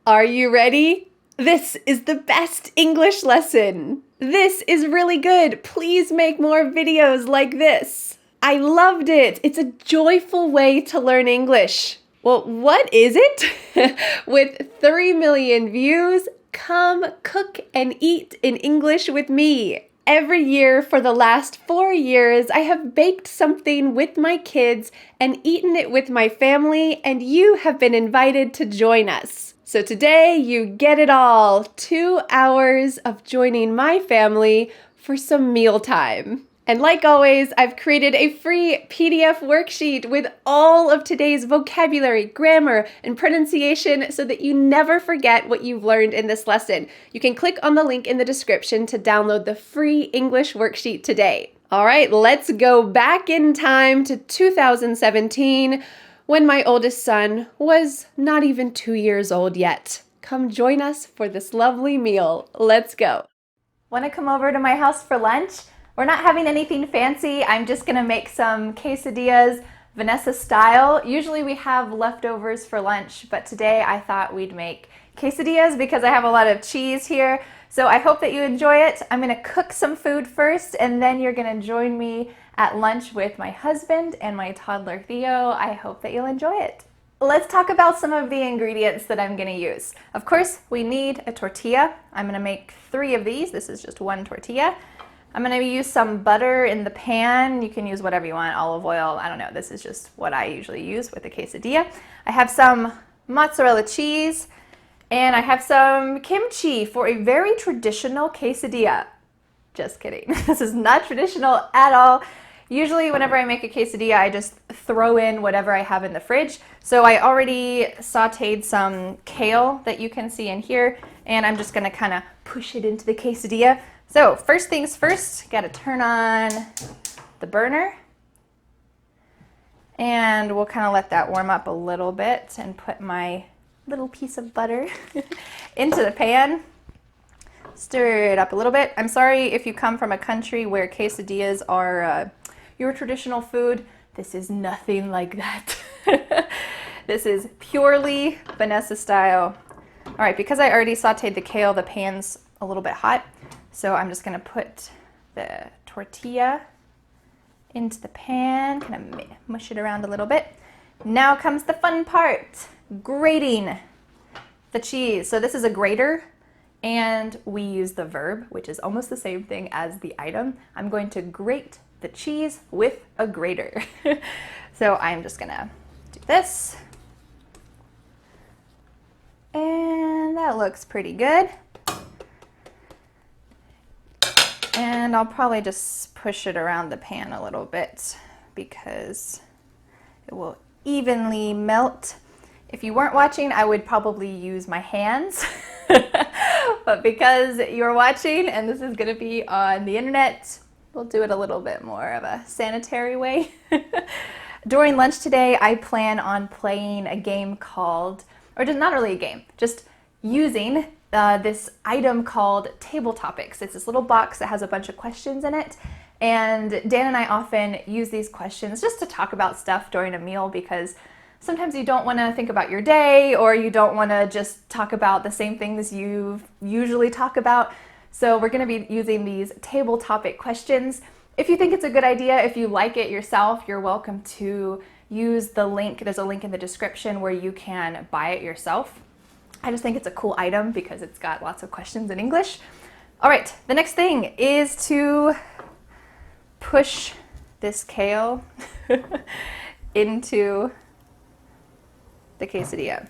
Are you ready? This is the best English lesson. This is really good. Please make more videos like this. I loved it. It's a joyful way to learn English. Well, what is it? With 3 million views, come cook and eat in English with me. Every year for the last 4 years, I have baked something with my kids and eaten it with my family, and you have been invited to join us. So today you get it all, 2 hours of joining my family for some mealtime. And like always, I've created a free PDF worksheet with all of today's vocabulary, grammar, and pronunciation so that you never forget what you've learned in this lesson. You can click on the link in the description to download the free English worksheet today. All right, let's go back in time to 2017 when my oldest son was not even 2 years old yet. Come join us for this lovely meal. Let's go. Want to come over to my house for lunch? We're not having anything fancy. I'm just gonna make some quesadillas, Vanessa style. Usually we have leftovers for lunch, but today I thought we'd make quesadillas because I have a lot of cheese here. So I hope that you enjoy it. I'm gonna cook some food first, and then you're gonna join me at lunch with my husband and my toddler Theo. I hope that you'll enjoy it. Let's talk about some of the ingredients that I'm gonna use. Of course, we need a tortilla. I'm gonna make 3 of these. This is just 1 tortilla. I'm going to use some butter in the pan. You can use whatever you want, olive oil, I don't know. This is just what I usually use with a quesadilla. I have some mozzarella cheese, and I have some kimchi for a very traditional quesadilla. Just kidding. This is not traditional at all. Usually whenever I make a quesadilla, I just throw in whatever I have in the fridge. So I already sauteed some kale that you can see in here, and I'm just going to kind of push it into the quesadilla. So first things first, got to turn on the burner, and we'll kind of let that warm up a little bit and put my little piece of butter into the pan. Stir it up a little bit. I'm sorry if you come from a country where quesadillas are your traditional food. This is nothing like that. This is purely Vanessa style. All right, because I already sauteed the kale, the pan's a little bit hot. So I'm just gonna put the tortilla into the pan, kind of mush it around a little bit. Now comes the fun part, grating the cheese. So this is a grater, and we use the verb, which is almost the same thing as the item. I'm going to grate the cheese with a grater. So I'm just gonna do this. And that looks pretty good. And I'll probably just push it around the pan a little bit because it will evenly melt. If you weren't watching, I would probably use my hands. But because you're watching and this is going to be on the internet, we'll do it a little bit more of a sanitary way. During lunch today, I plan on playing a game called, or just not really a game, just using this item called Table Topics. It's this little box that has a bunch of questions in it, and Dan and I often use these questions just to talk about stuff during a meal because sometimes you don't want to think about your day, or you don't want to just talk about the same things you usually talk about. So we're going to be using these table topic questions. If you think it's a good idea, if you like it yourself, you're welcome to use the link. There's a link in the description where you can buy it yourself. I just think it's a cool item because it's got lots of questions in English. All right, the next thing is to push this kale into the quesadilla.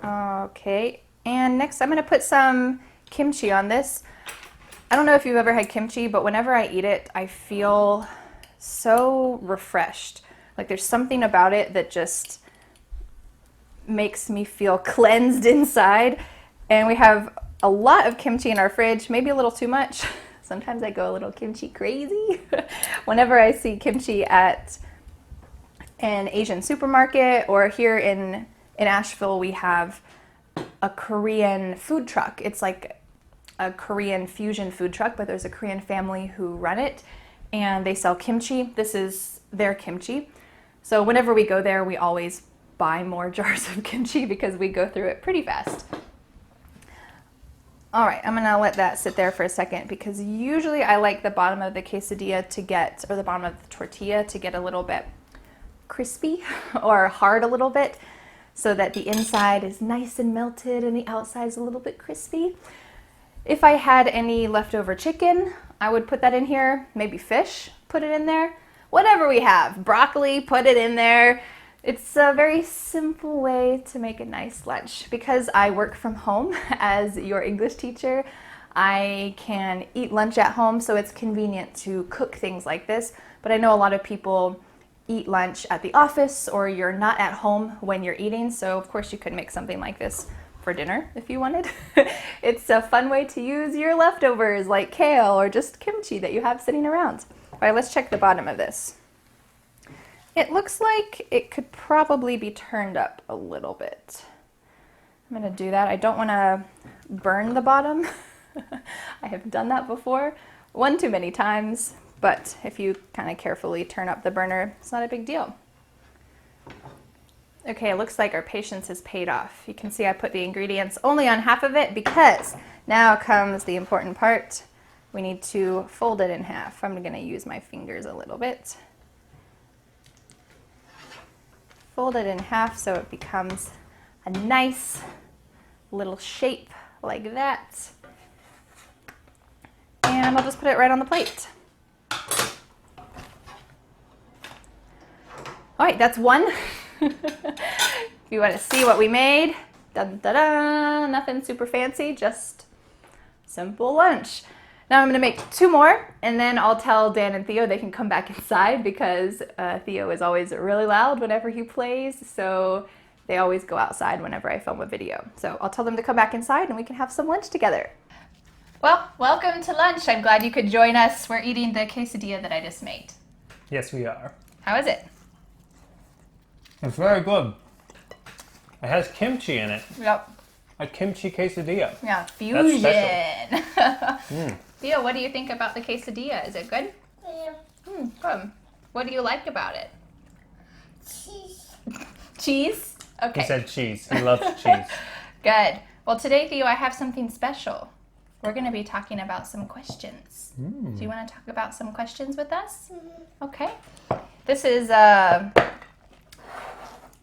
Okay, and next I'm gonna put some kimchi on this. I don't know if you've ever had kimchi, but whenever I eat it, I feel so refreshed. Like there's something about it that just makes me feel cleansed inside. And we have a lot of kimchi in our fridge, maybe a little too much. Sometimes I go a little kimchi crazy. Whenever I see kimchi at an Asian supermarket, or here in Asheville, we have a Korean food truck. It's like a Korean fusion food truck, but there's a Korean family who run it, and they sell kimchi. This is their kimchi. So whenever we go there, we always buy more jars of kimchi because we go through it pretty fast. All right, I'm gonna let that sit there for a second because usually I like the bottom of the quesadilla to get, or the bottom of the tortilla to get a little bit crispy or hard a little bit so that the inside is nice and melted and the outside is a little bit crispy. If I had any leftover chicken, I would put that in here, maybe fish, put it in there. Whatever we have, broccoli, put it in there. It's a very simple way to make a nice lunch. Because I work from home as your English teacher, I can eat lunch at home, so it's convenient to cook things like this. But I know a lot of people eat lunch at the office or you're not at home when you're eating, so of course you could make something like this for dinner if you wanted. It's a fun way to use your leftovers like kale or just kimchi that you have sitting around. All right, let's check the bottom of this. It looks like it could probably be turned up a little bit. I'm gonna do that. I don't wanna burn the bottom. I have done that before, one too many times, but if you kind of carefully turn up the burner, it's not a big deal. Okay, it looks like our patience has paid off. You can see I put the ingredients only on half of it because now comes the important part. We need to fold it in half. I'm gonna use my fingers a little bit. Fold it in half so it becomes a nice little shape like that. And I'll just put it right on the plate. All right, that's one. If you want to see what we made, dun, da, da, nothing super fancy, just simple lunch. Now I'm going to make two more, and then I'll tell Dan and Theo they can come back inside because Theo is always really loud whenever he plays, so they always go outside whenever I film a video. So I'll tell them to come back inside and we can have some lunch together. Well, welcome to lunch. I'm glad you could join us. We're eating the quesadilla that I just made. Yes, we are. How is it? It's very good. It has kimchi in it. Yep. A kimchi quesadilla. Yeah, fusion. That's special. Theo, what do you think about the quesadilla? Is it good? Yeah. Good. What do you like about it? Cheese. Cheese? Okay. He said cheese. He loves cheese. Good. Well, today, Theo, I have something special. We're going to be talking about some questions. Do you want to talk about some questions with us? Okay. This is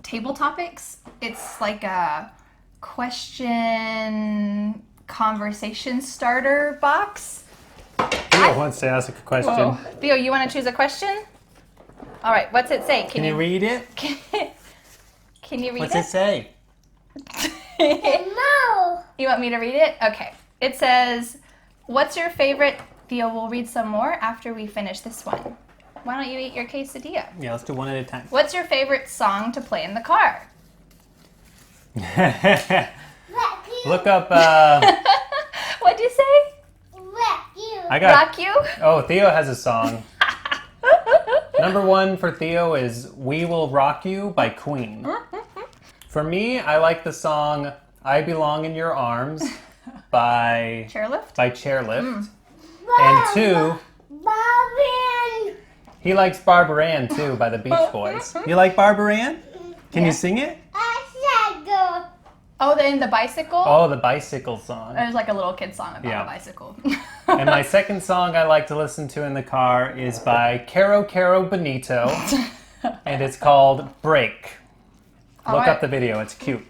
table topics. It's like a question conversation starter box. Theo wants to ask a question. Whoa. Theo, you want to choose a question? All right, what's it say? Can you read it? Can you read What's it? it say? No. You want me to read it? Okay. It says, what's your favorite? Theo, we'll read some more after we finish this one. Why don't you eat your quesadilla? Yeah, let's do one at a time. What's your favorite song to play in the car? Look up, What'd you say? Wreck you. I got, Rock You? oh, Theo has a song. Number one for Theo is We Will Rock You by Queen. For me, I like the song I Belong in Your Arms by Chairlift? Chairlift. And two, Bobbin. he likes Barbara Ann too by the Beach Boys. You like Barbara Ann? Can you sing it? Asheville. Oh, the bicycle? Oh, the bicycle song. There's like a little kid song about Yeah. a bicycle. And my second song I like to listen to in the car is by Caro Bonito, and it's called Break. Look up the video, it's cute.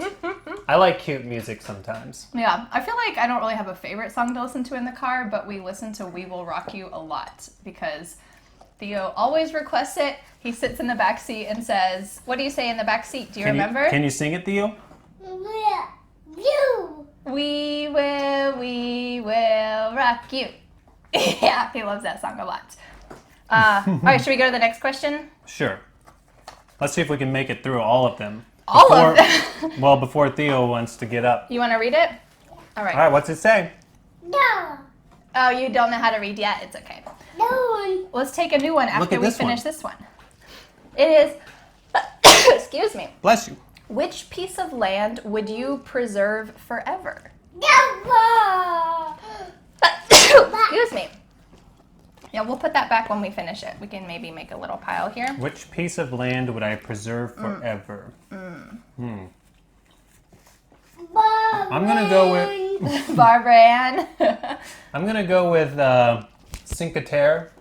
I like cute music sometimes. Yeah, I feel like I don't really have a favorite song to listen to in the car, but we listen to We Will Rock You a lot because Theo always requests it. He sits in the back seat and says, what do you say in the back seat? Do you remember? Can you sing it, Theo? Wreck you. We will rock you. Yeah, he loves that song a lot. All right, should we go to the next question? Sure. Let's see if we can make it through all of them. All of them? Well, before Theo wants to get up. You want to read it? All right. All right, what's it say? No. Oh, you don't know how to read yet? It's okay. No. Let's take a new one after at we this one. finish this one. It is, excuse me, Bless you. which piece of land would you preserve forever? Never. Excuse me. Yeah, we'll put that back when we finish it. We can maybe make a little pile here. Which piece of land would I preserve forever? I'm gonna go with. Barbara Ann. I'm gonna go with Cinque Terre.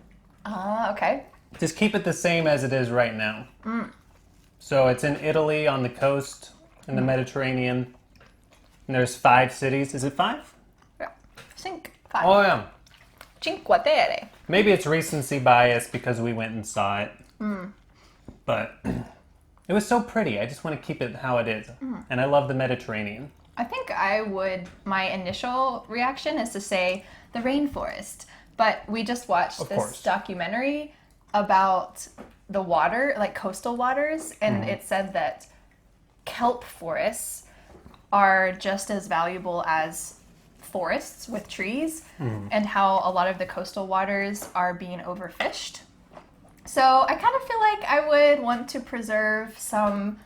Okay. Just keep it the same as it is right now. So it's in Italy on the coast in the Mediterranean. And there's 5 cities. Is it 5? Yeah. Cinque. Oh yeah. Cinque Terre. Maybe it's recency bias because we went and saw it. But it was so pretty. I just want to keep it how it is. And I love the Mediterranean. I think my initial reaction is to say the rainforest. But we just watched this documentary about the water, like coastal waters, and it said that kelp forests are just as valuable as forests with trees, and how a lot of the coastal waters are being overfished. So I kind of feel like I would want to preserve some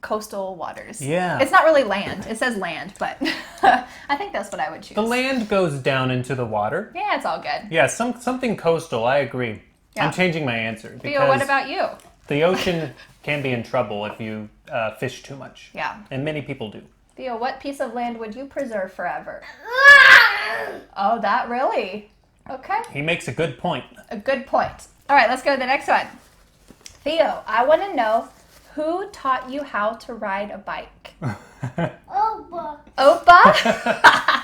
coastal waters. Yeah. It's not really land. It says land, but I think that's what I would choose. The land goes down into the water. Yeah, it's all good. Yeah, something coastal, I agree. Yeah. I'm changing my answer. Theo, what about you? The ocean can be in trouble if you fish too much. Yeah. And many people do. Theo, what piece of land would you preserve forever? Oh, that really? Okay. He makes a good point. A good point. All right, let's go to the next one. Theo, I want to know who taught you how to ride a bike? Opa. Opa?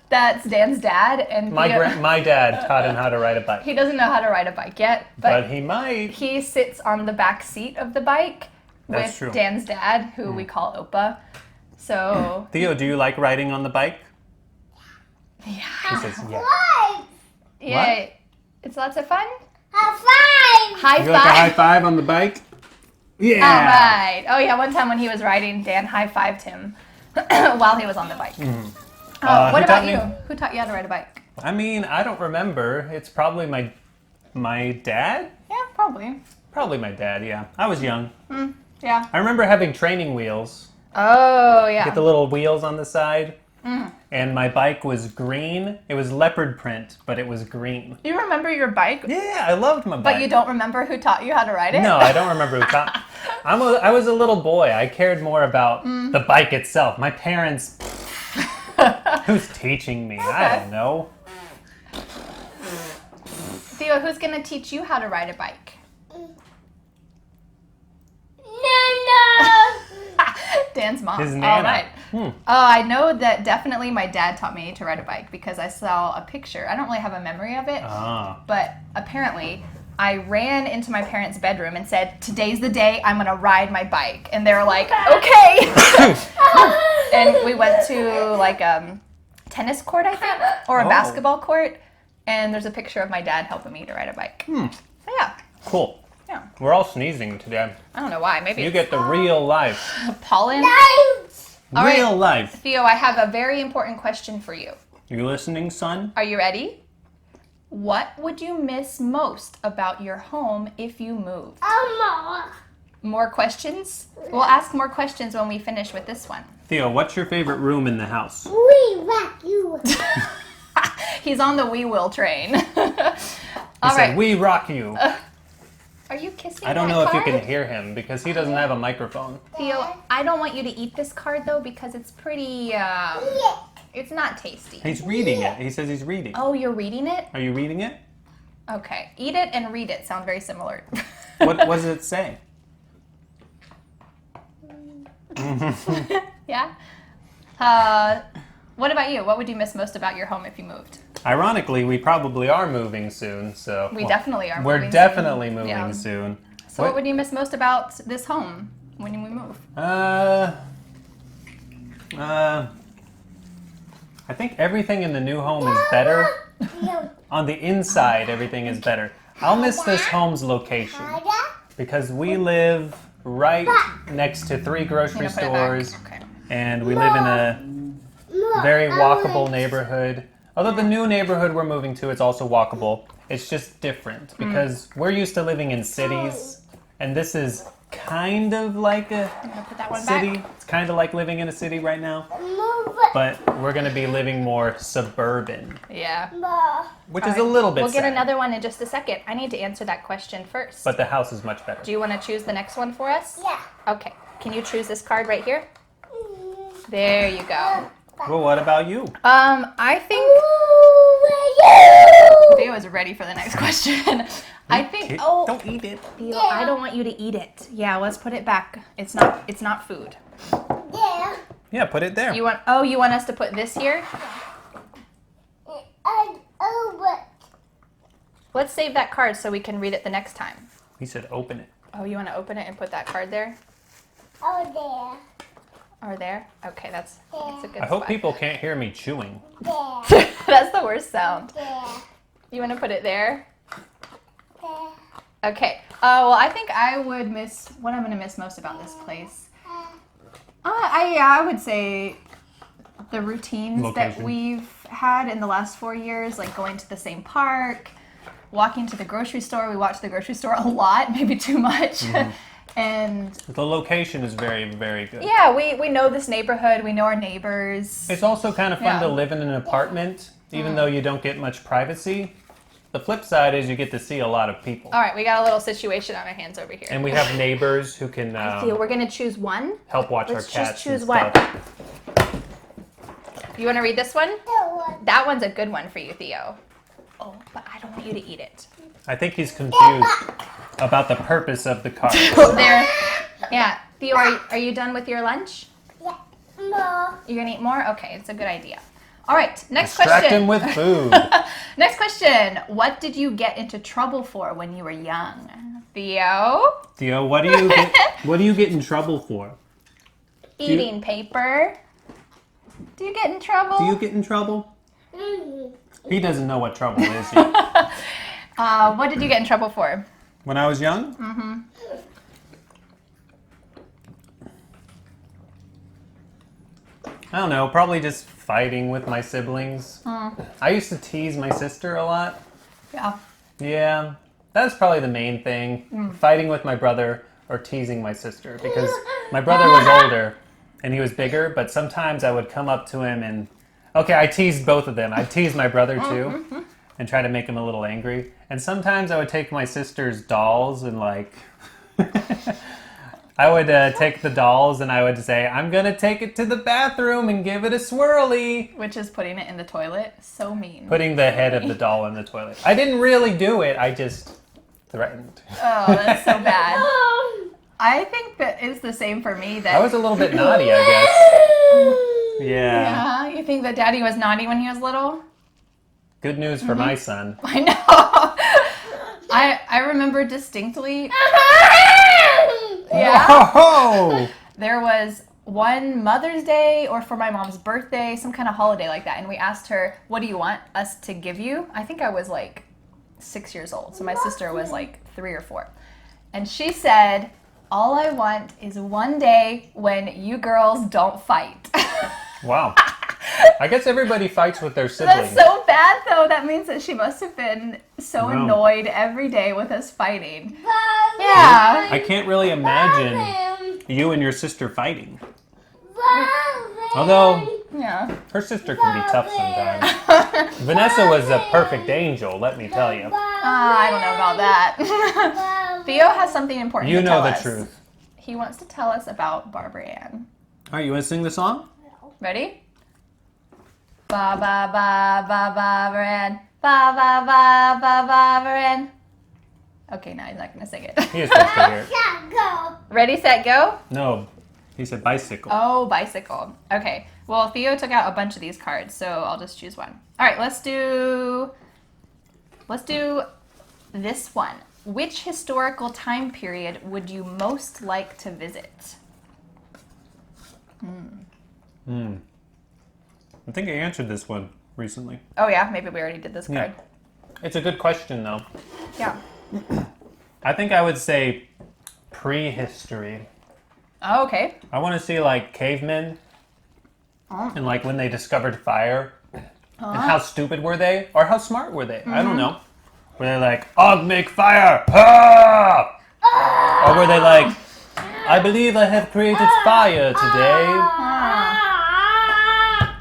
That's Dan's dad. And My dad taught him how to ride a bike. he doesn't know how to ride a bike yet, But he might. he sits on the back seat of the bike That's with true. Dan's dad, who we call Opa. So, Theo, do you like riding on the bike? yeah. He says, yeah. Five. Yay. It's lots of fun. A five. High You like a high five. five on the bike? Yeah. All right. Oh, yeah, one time when he was riding, Dan high-fived him while he was on the bike. What who about taught you? me? Who taught you how to ride a bike? I mean, I don't remember. It's probably my dad? Yeah, probably. Probably my dad, yeah. I was young. Yeah. I remember having training wheels. Oh, yeah. Get the little wheels on the side. And my bike was green. It was leopard print, but it was green. You remember your bike, Yeah, I loved my bike. but you don't remember who taught you how to ride it? No, I don't remember who taught. I was a little boy. I cared more about the bike itself. My parents. Who's teaching me? I don't know. Theo, who's going to teach you how to ride a bike? Nana. Dan's mom. His All Nana. right. Oh, I know that definitely my dad taught me to ride a bike because I saw a picture. I don't really have a memory of it, Ah. but apparently I ran into my parents' bedroom and said, "Today's the day I'm going to ride my bike." And they were like, "Okay." And we went to like tennis court, I think, or a Oh. basketball court. And there's a picture of my dad helping me to ride a bike. So yeah, Cool. yeah. We're all sneezing today. I don't know why. Maybe You it's get the real life. pollen. All right. Real life. Theo, I have a very important question for you. You listening, son? Are you ready? What would you miss most about your home if you moved? Mama. More questions? We'll ask more questions when we finish with this one. Theo, what's your favorite room in the house? We rock you. He's on the We Will train. He All said, right. we rock you. Are you kissing I don't that know if you card? can hear him because he doesn't have a microphone. Theo, I don't want you to eat this card though because it's pretty, it's not tasty. He's reading it. He says he's reading. Oh, you're reading it? Are you reading it? Okay. Eat it and read it sound very similar. What does it say? Yeah? What about you? What would you miss most about your home if you moved? Ironically, we probably are moving soon, so... We definitely are We're moving definitely soon. moving Yeah. soon. So what would you miss most about this home when we move? I think everything in the new home is better. On the inside, everything is better. I'll miss this home's location because we live right next to 3 grocery You gonna put it back? stores, Okay. and we live in a very walkable neighborhood. Although the new neighborhood we're moving to, it's also walkable. It's just different because we're used to living in cities, and this is kind of like a I'm gonna put that one city. back. It's kind of like living in a city right now. but we're going to be living more suburban, Yeah. which is a little bit We'll get sad. another one in just a second. I need to answer that question first. But the house is much better. Do you want to choose the next one for us? Yeah. Okay. Can you choose this card right here? There you go. Well, what about you? I think Theo is ready for the next question. I think. Oh, Don't eat it. Theo, I don't want you to eat it. Yeah, let's put it back. It's not food. Yeah. Yeah, put it there. You want us to put this here? But Let's save that card so we can read it the next time. He said open it. Oh, you want to open it and put that card there? there. Or there? Okay, that's a good I hope spot. people can't hear me chewing. There. That's the worst sound. There. You want to put it there? There. Okay. Well, I think I would miss what I'm going to miss most about this place. I would say the routines that Location. we've had in the last 4 years, like going to the same park, walking to the grocery store. We walk to the grocery store a lot, maybe too much. And The location is very, very good. yeah, we know this neighborhood. We know our neighbors. It's also kind of fun Yeah. to live in an apartment, even though you don't get much privacy. The flip side is you get to see a lot of people. All right, we got a little situation on our hands over here. And we have neighbors who can Theo, we're going to choose one. help watch Let's our just cats choose and one. stuff. You want to read this one? That one. That one's a good one for you, Theo. Oh, but I don't want you to eat it. I think he's confused about the purpose of the card. There. Yeah. Theo, are you done with your lunch? Yeah. No. You're going to eat more? Okay, it's a good idea. All right, next Distract question. him with food. Next question. What did you get into trouble for when you were young? Theo? Theo, what do you get in trouble for? Eating paper. Do you get in trouble? Do you get in trouble? Mm. He doesn't know what trouble is yet. What did you get in trouble for? When I was young? Mm-hmm. I don't know, probably just fighting with my siblings. I used to tease my sister a lot. Yeah. Yeah, that's probably the main thing. Fighting with my brother or teasing my sister, because my brother was older and he was bigger, but sometimes I would come up to him and, okay, I teased both of them. I teased my brother too and try to make him a little angry. And sometimes I would take my sister's dolls and like, I would take the dolls and I would say, I'm gonna take it to the bathroom and give it a swirly. Which is putting it in the toilet. So mean. Putting the head of the doll in the toilet. I didn't really do it, I just threatened. Oh, that's so bad. I think that it's the same for me. That I was a little bit naughty, I guess. Yeah. Yeah, you think that Daddy was naughty when he was little? Good news for my son. I know. I remember distinctly. Yeah. Oh! There was one Mother's Day or for my mom's birthday, some kind of holiday like that, and we asked her, "What do you want us to give you?" I think I was like 6 years old, so my sister was like 3 or 4, and she said, "All I want is one day when you girls don't fight." Wow. I guess everybody fights with their siblings. That's so bad, though. That means that she must have been so No. annoyed every day with us fighting. Bye. Yeah. I can't really imagine you and your sister fighting. Bye. Although, Yeah. her sister can be tough sometimes. Vanessa was a perfect angel, let me tell you. I don't know about that. Theo has something important You to know tell the us. truth. He wants to tell us about Barbara Ann. All right, you want to sing the song? Ready? Ba ba ba ba Barbara Ann. Ba ba ba ba Barbara Ann. Okay, now he's not gonna sing it. He is supposed to hear it. Go. Ready, set, go. No, he said bicycle. Oh, bicycle. Okay. Well, Theo took out a bunch of these cards, so I'll just choose one. All right, let's do this one. Which historical time period would you most like to visit? I think I answered this one recently. Oh yeah, maybe we already did this card. It's a good question, though. Yeah. I think I would say prehistory. Oh, okay. I want to see like cavemen and like when they discovered fire and how stupid were they or how smart were they? I don't know. Were they like, Og make fire! Ah! Or were they like, I believe I have created fire today.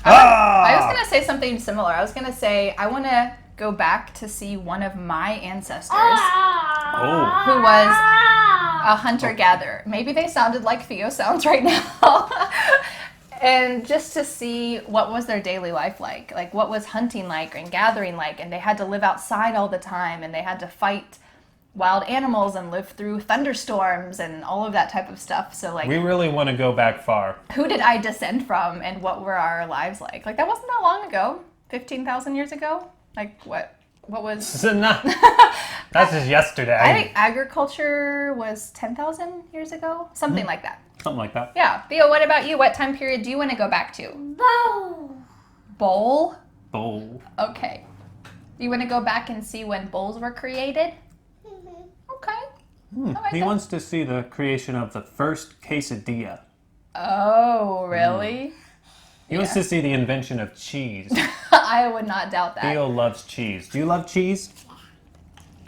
I was gonna say something similar. I was gonna say I want to go back to see one of my ancestors Oh. who was a hunter-gatherer. Maybe they sounded like Theo sounds right now. And just to see what was their daily life like what was hunting like and gathering like, and they had to live outside all the time, and they had to fight wild animals and live through thunderstorms and all of that type of stuff. So like, We really want to go back far. who did I descend from, and what were our lives like? Like that wasn't that long ago, 15,000 years ago. Like what was? That's just yesterday. I think agriculture was 10,000 years ago, something like that. Something like that. Yeah, Theo, what about you? What time period do you want to go back to? Bowl. Bowl? Bowl. Okay. You want to go back and see when bowls were created? Okay. I like He that. wants to see the creation of the first quesadilla. Oh, really? He wants to see the invention of cheese. I would not doubt that. Theo loves cheese. Do you love cheese?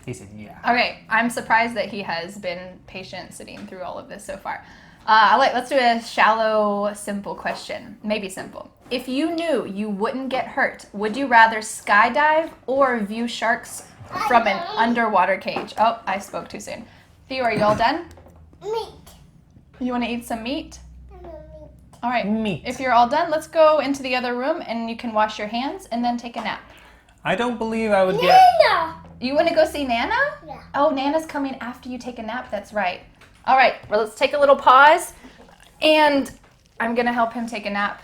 He said, yeah. Okay, I'm surprised that he has been patient sitting through all of this so far. Let's do a shallow, simple question. Maybe simple. If you knew you wouldn't get hurt, would you rather skydive or view sharks from an underwater cage? Oh, I spoke too soon. Theo, are you all done? Meat. You want to eat some meat? Meat. All right. Meat. If you're all done, let's go into the other room and you can wash your hands and then take a nap. I don't believe I would get... Nana. You want to go see Nana? Yeah. Oh, Nana's coming after you take a nap. That's right. All right. Well, let's take a little pause, and I'm going to help him take a nap.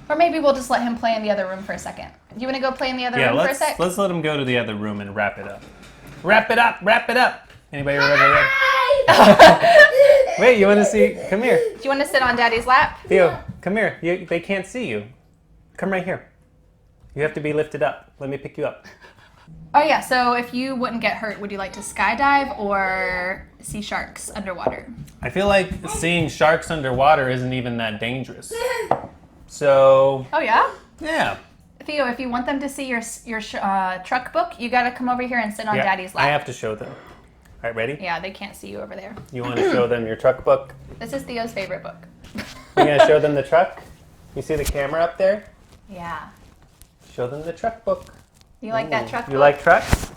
Or maybe we'll just let him play in the other room for a second. Do you want to go play in the other Yeah, room for a sec? let's let him go to the other room and wrap it up. Wrap it up, wrap it up. Anybody remember that? Wait, you want to see? Come here. Do you want to sit on Daddy's lap? Theo, come here. They can't see you. Come right here. You have to be lifted up. Let me pick you up. Oh, yeah. So if you wouldn't get hurt, would you like to skydive or see sharks underwater? I feel like seeing sharks underwater isn't even that dangerous. So, Oh, yeah? yeah. Theo, if you want them to see your truck book, you got to come over here and sit on Yeah, Daddy's lap. I have to show them. All right, ready? Yeah, they can't see you over there. You want to show them your truck book? This is Theo's favorite book. You going to show them the truck? You see the camera up there? Yeah. Show them the truck book. You like that truck book? You like trucks?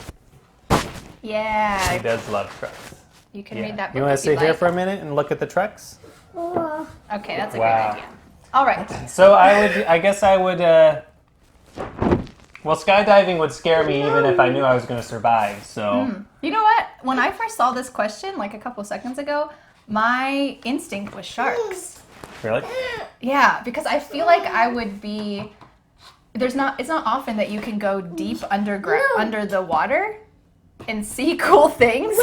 Yeah. He does love trucks. You can Yeah. read that book. You want if to sit here like. for a minute and look at the trucks? Okay, that's a Wow. great idea. All right. So I guess I would, well, skydiving would scare me even if I knew I was going to survive, so. You know what? When I first saw this question, like a couple seconds ago, my instinct was sharks. Really? Yeah, because I feel like I would be. It's not often that you can go deep under the water and see cool things.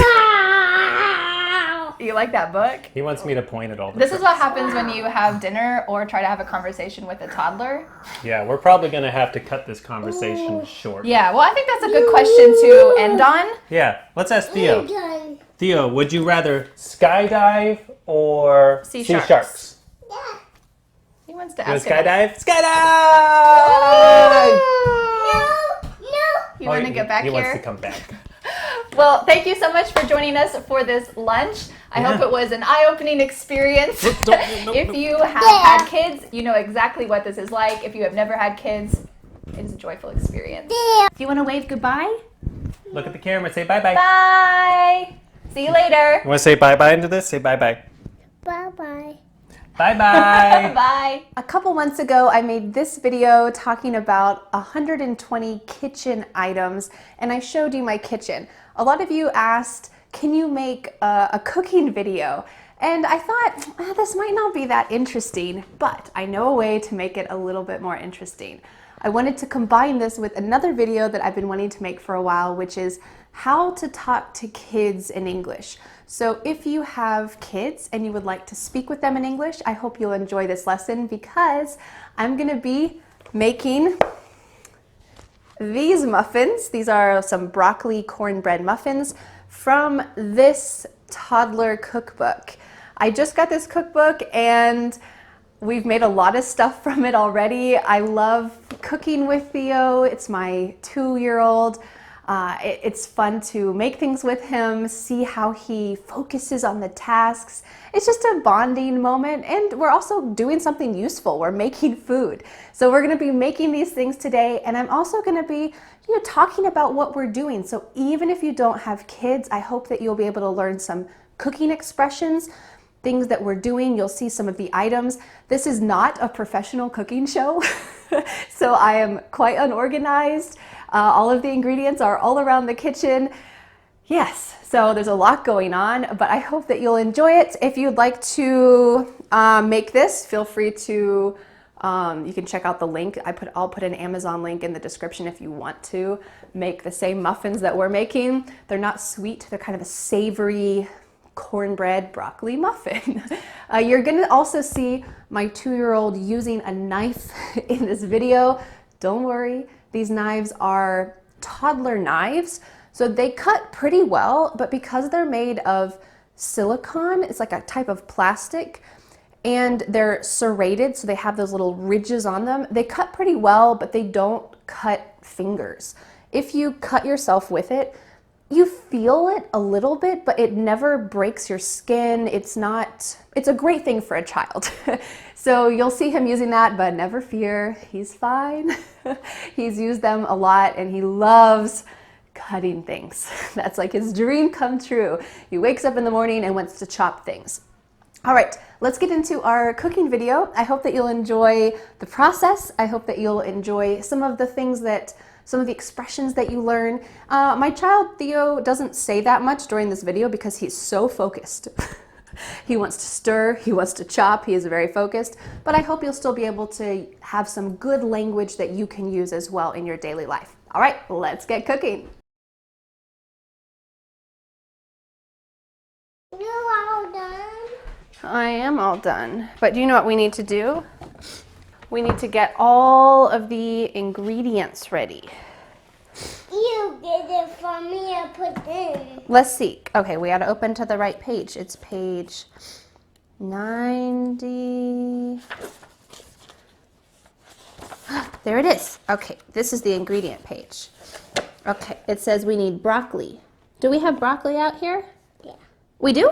You like that book? He wants me to point at all the This is trucks. what happens when you have dinner or try to have a conversation with a toddler. Yeah, we're probably going to have to cut this conversation short. Yeah, well, I think that's a good question to end on. Yeah, let's ask Theo. Done. Theo, would you rather skydive or See see sharks. sharks? Yeah. He wants to You want ask to him. skydive? Skydive! No. You want to get back he here? wants to come back. Well, thank you so much for joining us for this lunch. I hope it was an eye-opening experience. If you have had kids, you know exactly what this is like. If you have never had kids, it is a joyful experience. Do you want to wave goodbye? Look at the camera. Say bye-bye. Bye! See you later. You want to say bye-bye into this? Say bye-bye. Bye-bye. Bye-bye. Bye. A couple months ago, I made this video talking about 120 kitchen items, and I showed you my kitchen. A lot of you asked, can you make a cooking video? And I thought, this might not be that interesting, but I know a way to make it a little bit more interesting. I wanted to combine this with another video that I've been wanting to make for a while, which is how to talk to kids in English. So if you have kids and you would like to speak with them in English, I hope you'll enjoy this lesson because I'm gonna be making these muffins. These are some broccoli cornbread muffins from this toddler cookbook. I just got this cookbook and we've made a lot of stuff from it already. I love cooking with Theo. It's my 2-year-old. It's fun to make things with him, see how he focuses on the tasks. It's just a bonding moment, and we're also doing something useful. We're making food. So we're gonna be making these things today, and I'm also gonna be talking about what we're doing. So even if you don't have kids, I hope that you'll be able to learn some cooking expressions, things that we're doing. You'll see some of the items. This is not a professional cooking show, so I am quite unorganized. All of the ingredients are all around the kitchen. Yes, so there's a lot going on, but I hope that you'll enjoy it. If you'd like to make this, feel free to, you can check out the link. I'll put an Amazon link in the description if you want to make the same muffins that we're making. They're not sweet, they're kind of a savory cornbread broccoli muffin. You're gonna also see my 2-year-old using a knife in this video. Don't worry, these knives are toddler knives, so they cut pretty well, but because they're made of silicone, it's like a type of plastic, and they're serrated, so they have those little ridges on them. They cut pretty well, but they don't cut fingers. If you cut yourself with it, you feel it a little bit, but it never breaks your skin. It's a great thing for a child. So you'll see him using that, but never fear, he's fine. He's used them a lot, and he loves cutting things. That's like his dream come true. He wakes up in the morning and wants to chop things. All right, let's get into our cooking video. I hope that you'll enjoy the process. I hope that you'll enjoy some of the expressions that you learn. My child, Theo, doesn't say that much during this video because he's so focused. He wants to stir, he wants to chop, he is very focused, but I hope you'll still be able to have some good language that you can use as well in your daily life. All right, let's get cooking. You're all done. I am all done, but do you know what we need to do? We need to get all of the ingredients ready. You get it for me and put in. Let's see. Okay, we got to open to the right page. It's page 90. There it is. Okay, this is the ingredient page. Okay, it says we need broccoli. Do we have broccoli out here? Yeah. We do?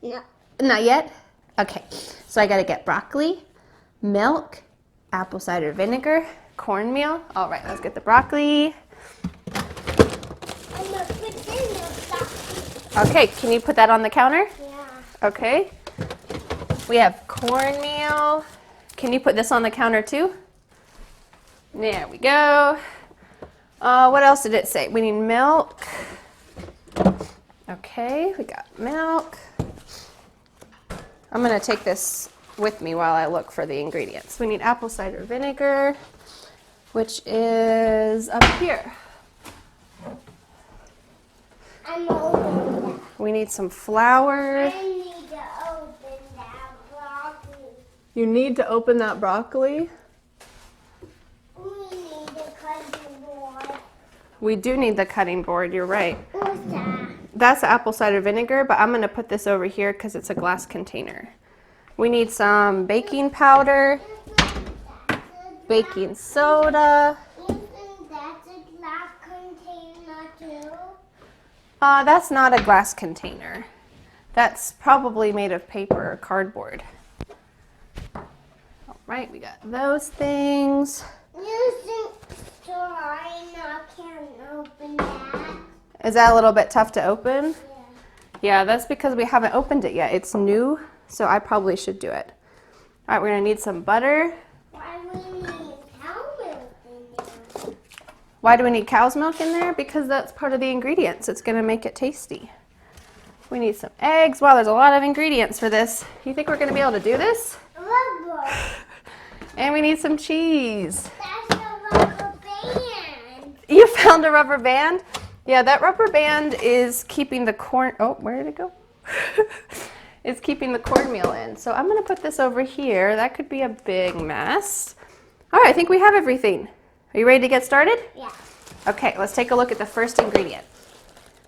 No. Not yet? Okay, so I got to get broccoli, milk, apple cider vinegar, cornmeal. All right, let's get the broccoli. I'm gonna put in the stuff. Okay, can you put that on the counter? Yeah. Okay. We have cornmeal. Can you put this on the counter too? There we go. What else did it say? We need milk. Okay, we got milk. I'm gonna take this with me while I look for the ingredients. We need apple cider vinegar, which is up here. I'm opening that. We need some flour. I need to open that broccoli. You need to open that broccoli. We need the cutting board. We do need the cutting board, you're right. What's that? That's apple cider vinegar, but I'm gonna put this over here because it's a glass container. We need some baking powder, baking soda. You think that's a glass container too? That's not a glass container. That's probably made of paper or cardboard. All right, we got those things. You think so I can't open that? Is that a little bit tough to open? Yeah. Yeah, that's because we haven't opened it yet. It's new, so I probably should do it. All right, we're gonna need some butter. Why we need cow milk in there? Why do we need cow's milk in there? Because that's part of the ingredients. It's gonna make it tasty. We need some eggs. Wow, there's a lot of ingredients for this. You think we're gonna be able to do this? Rubber. And we need some cheese. That's a rubber band. You found a rubber band? Yeah, that rubber band is keeping the corn, oh, where did it go? It's keeping the cornmeal in. So I'm gonna put this over here. That could be a big mess. All right, I think we have everything. Are you ready to get started? Yeah. Okay, let's take a look at the first ingredient.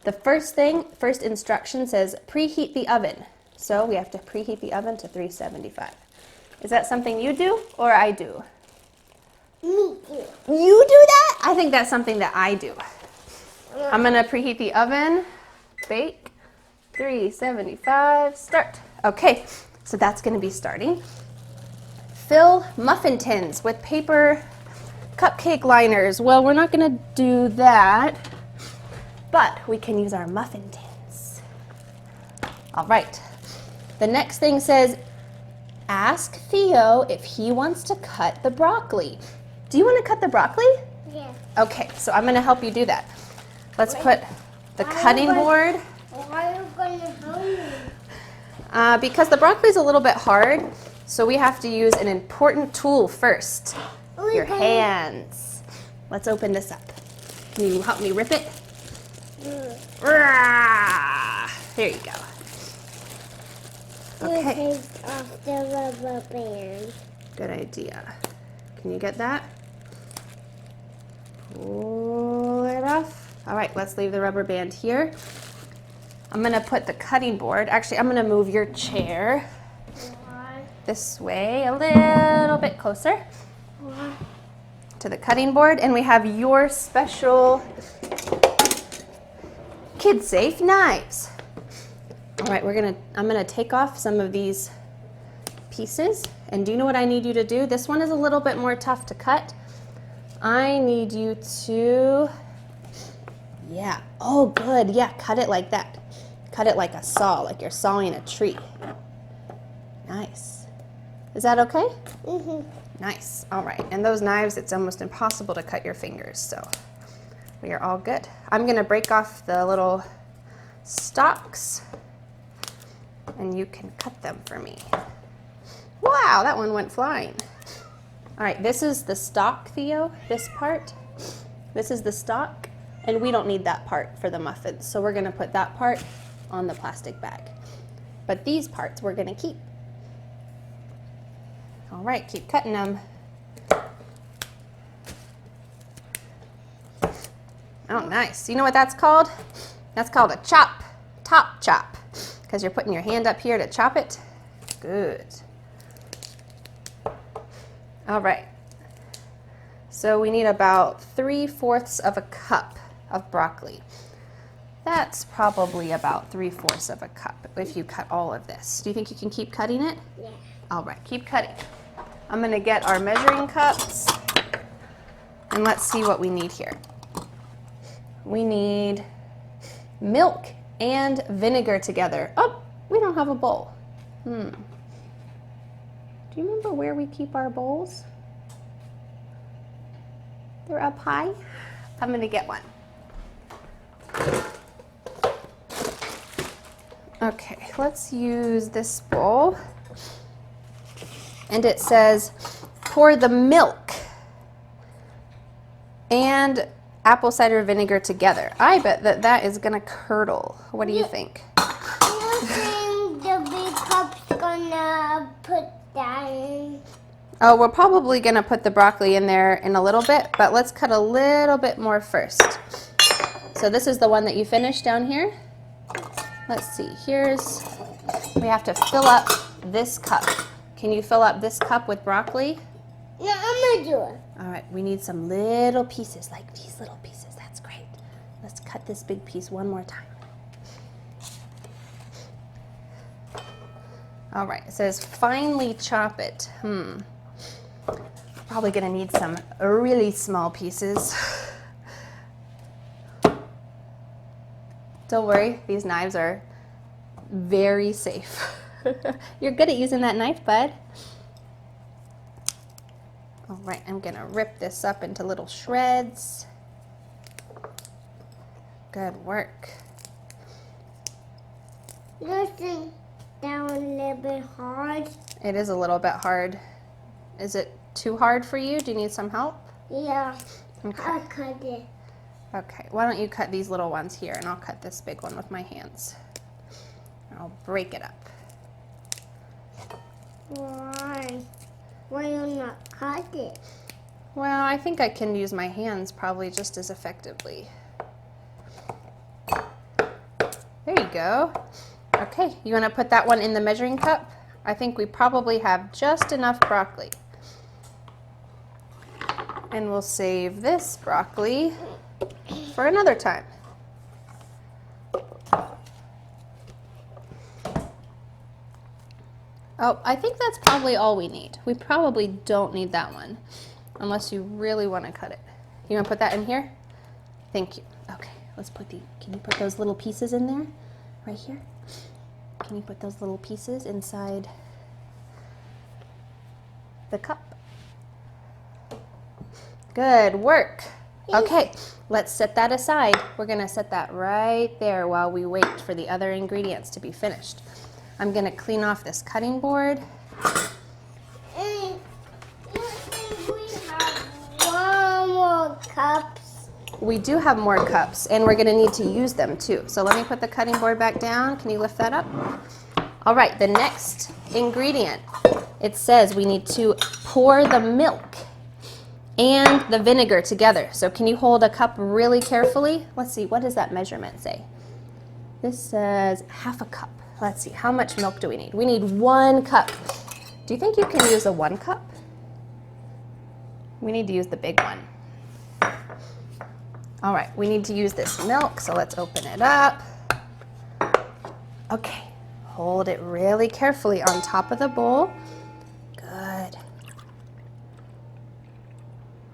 The first instruction says preheat the oven. So we have to preheat the oven to 375. Is that something you do or I do? Me too. You do that? I think that's something that I do. I'm gonna preheat the oven. Bake. 375, start. Okay, so that's gonna be starting. Fill muffin tins with paper cupcake liners. Well, we're not gonna do that, but we can use our muffin tins. All right, the next thing says, ask Theo if he wants to cut the broccoli. Do you want to cut the broccoli? Yeah. Okay, so I'm gonna help you do that. Let's put the cutting board. Why are you going to help me? Because the broccoli is a little bit hard, so we have to use an important tool first. Your hands. Let's open this up. Can you help me rip it? There you go. Okay. Take off the rubber band. Good idea. Can you get that? Pull it off. All right, let's leave the rubber band here. I'm gonna put the cutting board. Actually, I'm gonna move your chair this way a little bit closer to the cutting board, and we have your special kid-safe knives. All right, I'm gonna take off some of these pieces, and do you know what I need you to do? This one is a little bit more tough to cut. I need you to, yeah, oh good, yeah, cut it like that. Cut it like a saw, like you're sawing a tree. Nice. Is that okay? Mm-hmm. Nice, all right. And those knives, it's almost impossible to cut your fingers, so we are all good. I'm gonna break off the little stalks, and you can cut them for me. Wow, that one went flying. All right, this is the stalk, Theo, this part. This is the stalk, and we don't need that part for the muffins, so we're gonna put that part on the plastic bag. But these parts we're gonna keep. All right, keep cutting them. Oh, nice. You know what that's called? That's called a top chop, because you're putting your hand up here to chop it. Good. All right. So we need about 3/4 of a cup of broccoli. That's probably about 3/4 of a cup if you cut all of this. Do you think you can keep cutting it? Yeah. All right, keep cutting. I'm gonna get our measuring cups, and let's see what we need here. We need milk and vinegar together. Oh, we don't have a bowl. Do you remember where we keep our bowls? They're up high. I'm gonna get one. Okay, let's use this bowl. And it says, pour the milk and apple cider vinegar together. I bet that is gonna curdle. What do you think? You think the big cup's gonna put that in? Oh, we're probably gonna put the broccoli in there in a little bit, but let's cut a little bit more first. So this is the one that you finished down here. Let's see, we have to fill up this cup. Can you fill up this cup with broccoli? No, I'm gonna do it. All right, we need some little pieces, like these little pieces. That's great. Let's cut this big piece one more time. All right, it says finely chop it. Probably gonna need some really small pieces. Don't worry, these knives are very safe. You're good at using that knife, bud. All right, I'm gonna rip this up into little shreds. Good work. Listen, that one a little bit hard. It is a little bit hard. Is it too hard for you? Do you need some help? Yeah, Okay. I'll cut it. Okay, why don't you cut these little ones here, and I'll cut this big one with my hands. I'll break it up. Why? Why you not cut it? Well, I think I can use my hands probably just as effectively. There you go. Okay, you want to put that one in the measuring cup? I think we probably have just enough broccoli. And we'll save this broccoli for another time. Oh, I think that's probably all we need. We probably don't need that one, unless you really want to cut it. You want to put that in here? Thank you. Okay, let's put can you put those little pieces in there? Right here? Can you put those little pieces inside the cup? Good work. Okay, let's set that aside. We're gonna set that right there while we wait for the other ingredients to be finished. I'm gonna clean off this cutting board. And you think we have one more cups? We do have more cups, and we're gonna need to use them too. So let me put the cutting board back down. Can you lift that up? All right, the next ingredient, it says we need to pour the milk and the vinegar together. So can you hold a cup really carefully? Let's see, what does that measurement say? This says half a cup. Let's see, how much milk do we need? We need 1 cup. Do you think you can use a 1 cup? We need to use the big one. All right, we need to use this milk, so let's open it up. Okay, hold it really carefully on top of the bowl. Good.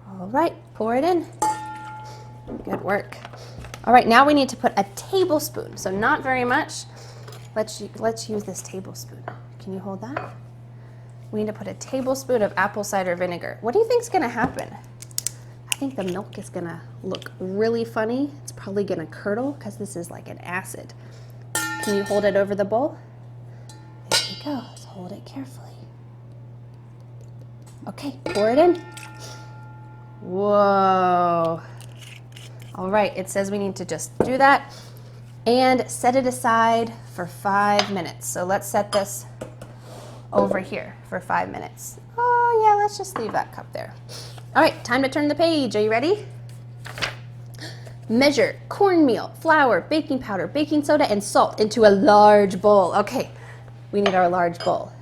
All right, pour it in. Good work. All right, now we need to put a tablespoon, so not very much. Let's use this tablespoon. Can you hold that? We need to put a tablespoon of apple cider vinegar. What do you think is gonna happen? I think the milk is gonna look really funny. It's probably gonna curdle because this is like an acid. Can you hold it over the bowl? There you go, let's hold it carefully. Okay, pour it in. Whoa. All right, it says we need to just do that and set it aside for 5 minutes. So let's set this over here for 5 minutes. Oh yeah, let's just leave that cup there. All right, time to turn the page. Are you ready? Measure cornmeal, flour, baking powder, baking soda, and salt into a large bowl. Okay, we need our large bowl.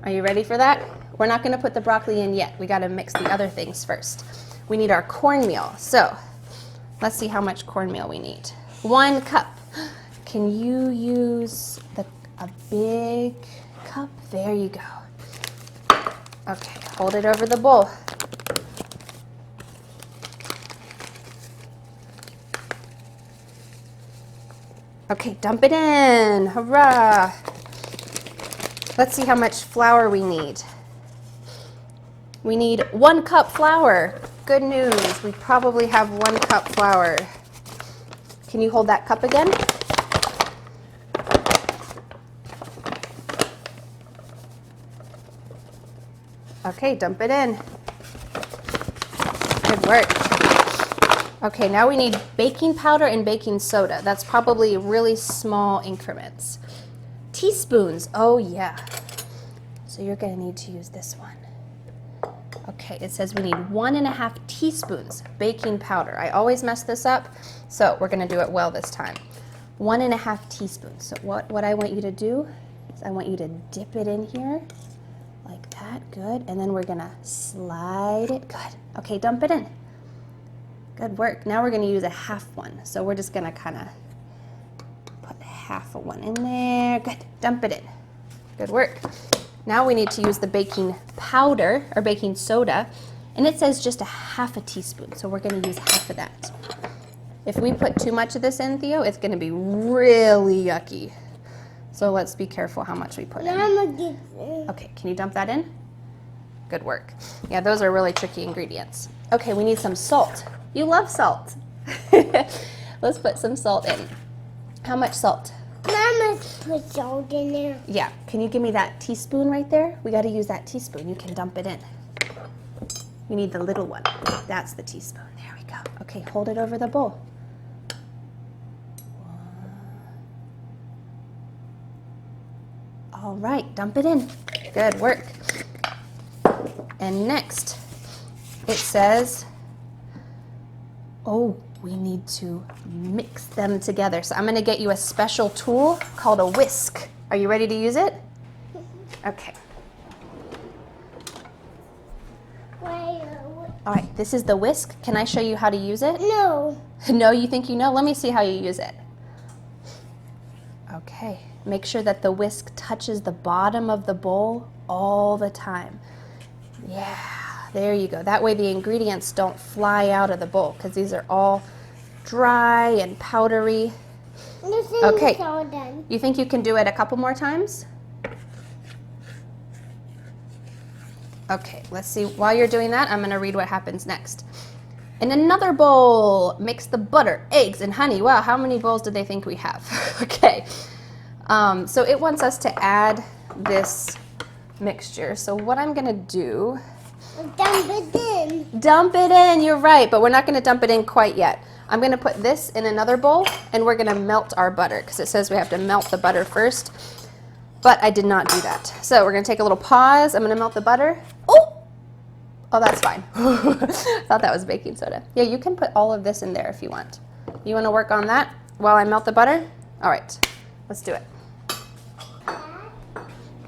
Are you ready for that? We're not gonna put the broccoli in yet. We gotta mix the other things first. We need our cornmeal. So let's see how much cornmeal we need. 1 cup. Can you use a big cup? There you go. Okay, hold it over the bowl. Okay, dump it in. Hurrah! Let's see how much flour we need. We need 1 cup flour. Good news, we probably have 1 cup flour. Can you hold that cup again? Okay, dump it in. Good work. Okay, now we need baking powder and baking soda. That's probably really small increments. Teaspoons, oh yeah. So you're gonna need to use this one. Okay, it says we need 1.5 teaspoons baking powder. I always mess this up, so we're gonna do it well this time. 1.5 teaspoons. So what I want you to do is I want you to dip it in here like that, good. And then we're gonna slide it, good. Okay, dump it in. Good work. Now we're gonna use a half one. So we're just gonna kinda put half of one in there, good. Dump it in, good work. Now we need to use the baking powder or baking soda, and it says just a half a teaspoon, so we're gonna use half of that. If we put too much of this in, Theo, it's gonna be really yucky. So let's be careful how much we put in. Okay, can you dump that in? Good work. Yeah, those are really tricky ingredients. Okay, we need some salt. You love salt. Let's put some salt in. How much salt? Mama put salt in there. Yeah, can you give me that teaspoon right there? We gotta use that teaspoon. You can dump it in. We need the little one. That's the teaspoon. There we go. Okay, hold it over the bowl. All right, dump it in. Good work. And next, it says, oh, we need to mix them together. So I'm gonna get you a special tool called a whisk. Are you ready to use it? Okay. All right, this is the whisk. Can I show you how to use it? No. No, you think you know? Let me see how you use it. Okay, Make sure that the whisk touches the bottom of the bowl all the time. Yeah, there you go. That way the ingredients don't fly out of the bowl because these are all dry and powdery. Okay, you think you can do it a couple more times? Okay, let's see. While you're doing that, I'm going to read what happens next. In another bowl, mix the butter, eggs, and honey. Wow, how many bowls did they think we have? Okay, so it wants us to add this mixture. So what I'm going to do... Dump it in. Dump it in, you're right, but we're not going to dump it in quite yet. I'm going to put this in another bowl, and we're going to melt our butter, because it says we have to melt the butter first, but I did not do that. So we're going to take a little pause. I'm going to melt the butter. Oh, that's fine. Thought that was baking soda. Yeah, you can put all of this in there if you want. You want to work on that while I melt the butter? All right, let's do it.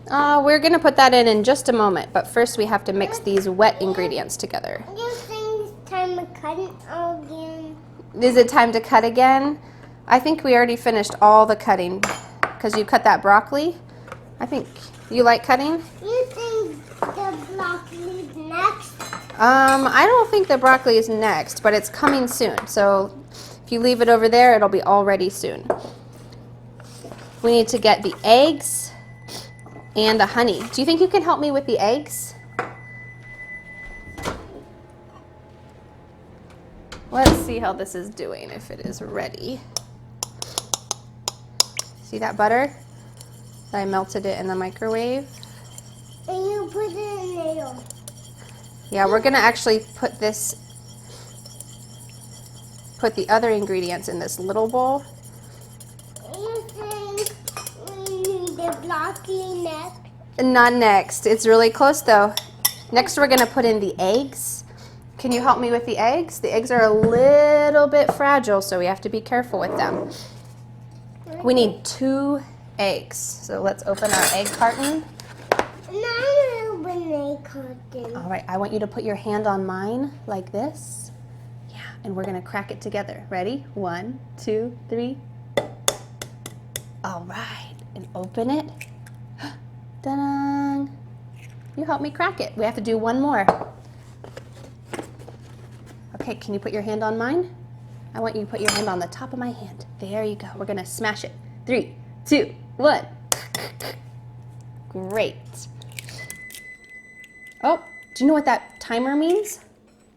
We're going to put that in just a moment, but first we have to mix these wet ingredients together. Do you think it's time to cut it again? Is it time to cut again? I think we already finished all the cutting because you cut that broccoli. I think you like cutting? You think the broccoli's next? I don't think the broccoli is next, but it's coming soon. So if you leave it over there, it'll be all ready soon. We need to get the eggs and the honey. Do you think you can help me with the eggs? Let's see how this is doing, if it is ready. See that butter? I melted it in the microwave. And you put it in there. Yeah, we're gonna actually put the other ingredients in this little bowl. You think we need the broccoli next? Not next. It's really close though. Next we're gonna put in the eggs. Can you help me with the eggs? The eggs are a little bit fragile, so we have to be careful with them. We need 2 eggs. So let's open our egg carton. All right, I want you to put your hand on mine like this. Yeah, and we're gonna crack it together. Ready? 1, 2, 3. All right, and open it. Ta-da! You help me crack it. We have to do one more. Okay, can you put your hand on mine? I want you to put your hand on the top of my hand. There you go. We're gonna smash it. 3, 2, 1. Great. Oh, do you know what that timer means?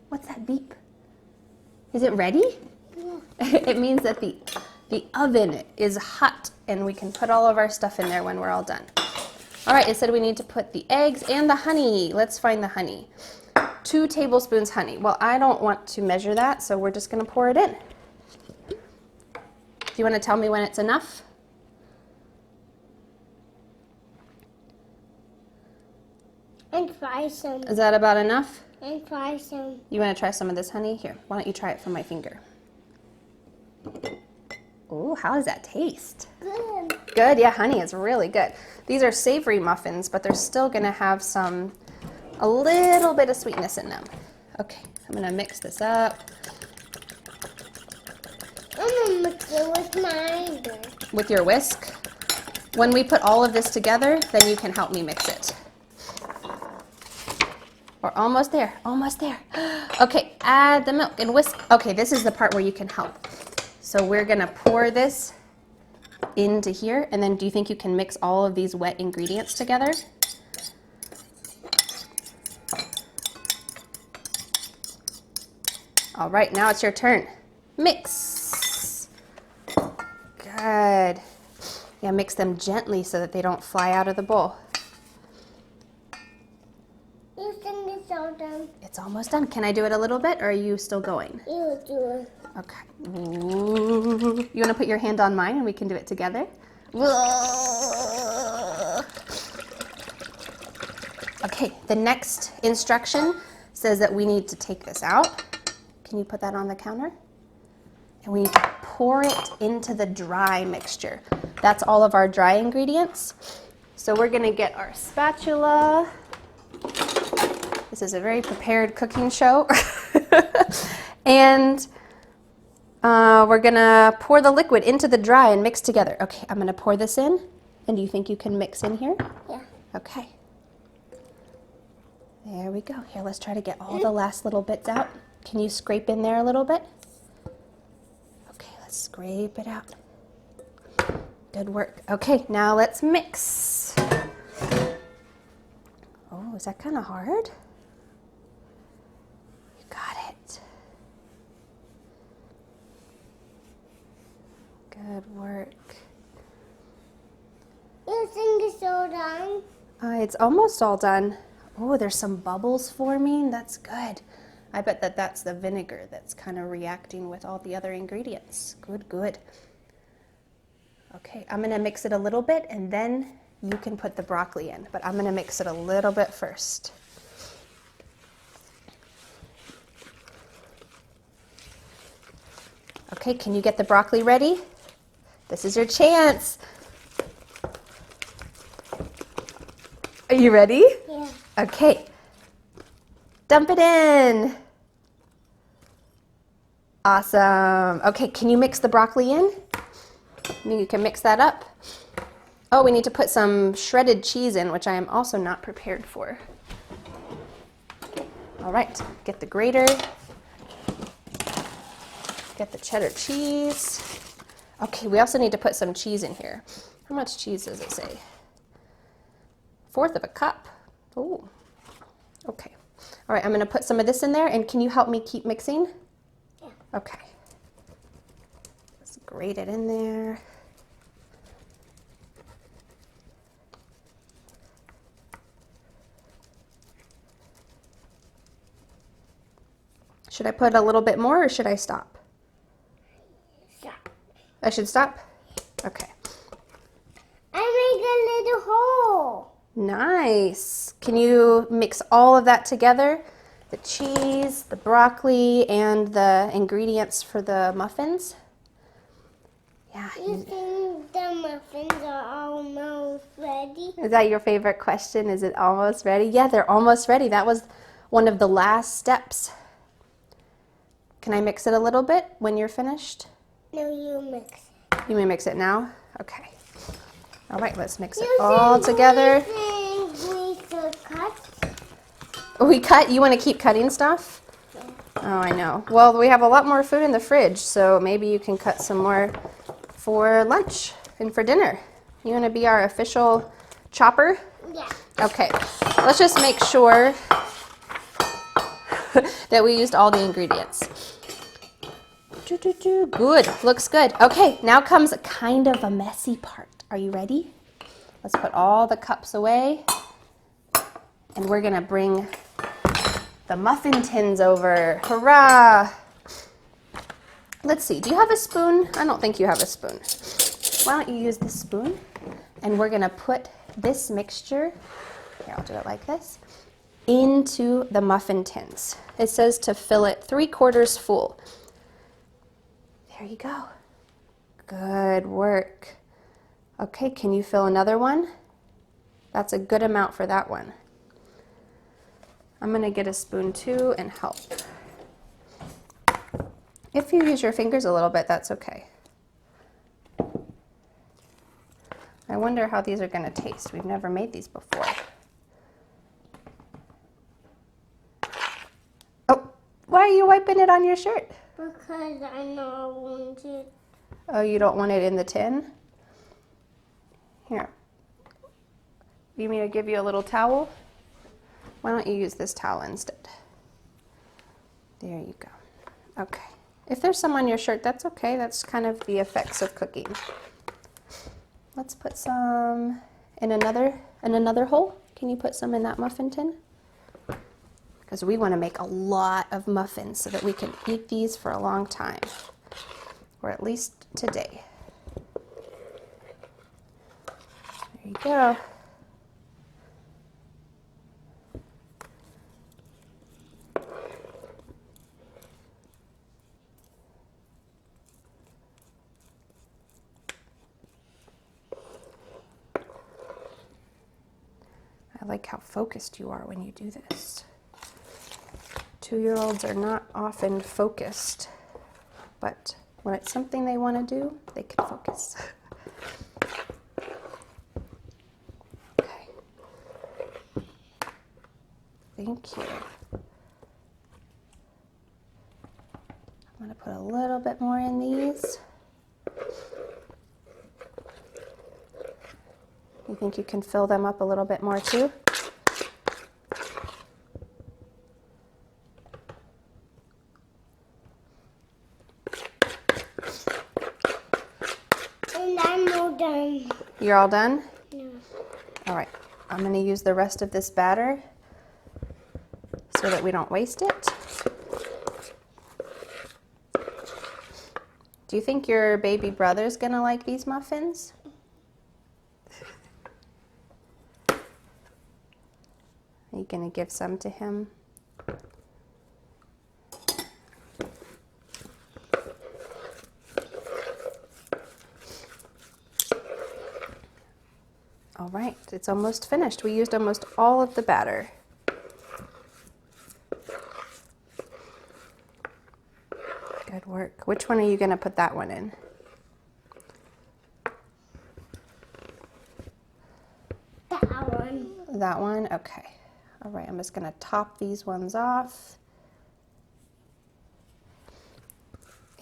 What's that beep? Is it ready? Yeah. It means that the oven is hot and we can put all of our stuff in there when we're all done. All right, it said we need to put the eggs and the honey. Let's find the honey. 2 tablespoons honey. Well, I don't want to measure that, so we're just gonna pour it in. Do you want to tell me when it's enough? And try some. Is that about enough? And try some. You want to try some of this honey? Here, why don't you try it from my finger? Ooh, how does that taste? Good. Good, yeah, honey is really good. These are savory muffins, but they're still gonna have a little bit of sweetness in them. Okay, I'm gonna mix this up. I'm gonna mix it with my finger. With your whisk. When we put all of this together, then you can help me mix it. We're almost there, almost there. Okay, add the milk and whisk. Okay, this is the part where you can help. So we're gonna pour this into here, and then do you think you can mix all of these wet ingredients together? All right, now it's your turn. Mix. Good. Yeah, mix them gently so that they don't fly out of the bowl. You think it's all done? It's almost done. Can I do it a little bit, or are you still going? You do it. Okay. Ooh. You want to put your hand on mine and we can do it together? Okay, the next instruction says that we need to take this out. Can you put that on the counter? And we need to pour it into the dry mixture. That's all of our dry ingredients. So we're gonna get our spatula. This is a very prepared cooking show. And we're gonna pour the liquid into the dry and mix together. Okay, I'm gonna pour this in. And do you think you can mix in here? Yeah. Okay. There we go. Here, let's try to get all the last little bits out. Can you scrape in there a little bit? Okay, let's scrape it out. Good work. Okay, now let's mix. Oh, is that kind of hard? You got it. Good work. You think it's all done? It's almost all done. Oh, there's some bubbles forming. That's good. I bet that's the vinegar that's kind of reacting with all the other ingredients. Good, good. Okay, I'm gonna mix it a little bit and then you can put the broccoli in, but I'm gonna mix it a little bit first. Okay, can you get the broccoli ready? This is your chance. Are you ready? Yeah. Okay. Dump it in. Awesome. Okay, can you mix the broccoli in? You can mix that up. Oh, we need to put some shredded cheese in, which I am also not prepared for. All right, get the grater. Get the cheddar cheese. Okay, we also need to put some cheese in here. How much cheese does it say? 1/4 of a cup. Oh, okay. All right, I'm gonna put some of this in there, and can you help me keep mixing? Yeah. Okay. Let's grate it in there. Should I put a little bit more or should I stop? Stop. I should stop? Okay. I made a little hole. Nice. Can you mix all of that together? The cheese, the broccoli, and the ingredients for the muffins? Yeah. You think the muffins are almost ready? Is that your favorite question? Is it almost ready? Yeah, they're almost ready. That was one of the last steps. Can I mix it a little bit when you're finished? No, you mix it. You may mix it now? Okay. All right, let's mix it all together. We should cut? We cut? You want to keep cutting stuff? Oh, I know. Well, we have a lot more food in the fridge, so maybe you can cut some more for lunch and for dinner. You want to be our official chopper? Yeah. Okay. Let's just make sure that we used all the ingredients. Good. Looks good. Okay, now comes kind of a messy part. Are you ready? Let's put all the cups away. And we're gonna bring the muffin tins over. Hurrah! Let's see, do you have a spoon? I don't think you have a spoon. Why don't you use this spoon? And we're gonna put this mixture, here, I'll do it like this, into the muffin tins. It says to fill it 3/4 full. There you go. Good work. Okay, can you fill another one? That's a good amount for that one. I'm gonna get a spoon too and help. If you use your fingers a little bit, that's okay. I wonder how these are gonna taste. We've never made these before. Oh, why are you wiping it on your shirt? Because I know I want it. Oh, you don't want it in the tin? Here. You mean to give you a little towel? Why don't you use this towel instead? There you go. Okay. If there's some on your shirt, that's okay. That's kind of the effects of cooking. Let's put some in another hole. Can you put some in that muffin tin? Because we want to make a lot of muffins so that we can eat these for a long time, or at least today. There you go. I like how focused you are when you do this. 2-year-olds are not often focused, but when it's something they want to do, they can focus. Thank you. I'm going to put a little bit more in these. You think you can fill them up a little bit more too? And I'm all done. You're all done? No. All right. I'm going to use the rest of this batter so that we don't waste it. Do you think your baby brother's going to like these muffins? Are you going to give some to him? All right, it's almost finished. We used almost all of the batter. Good work. Which one are you going to put that one in? That one. That one? Okay. All right, I'm just going to top these ones off.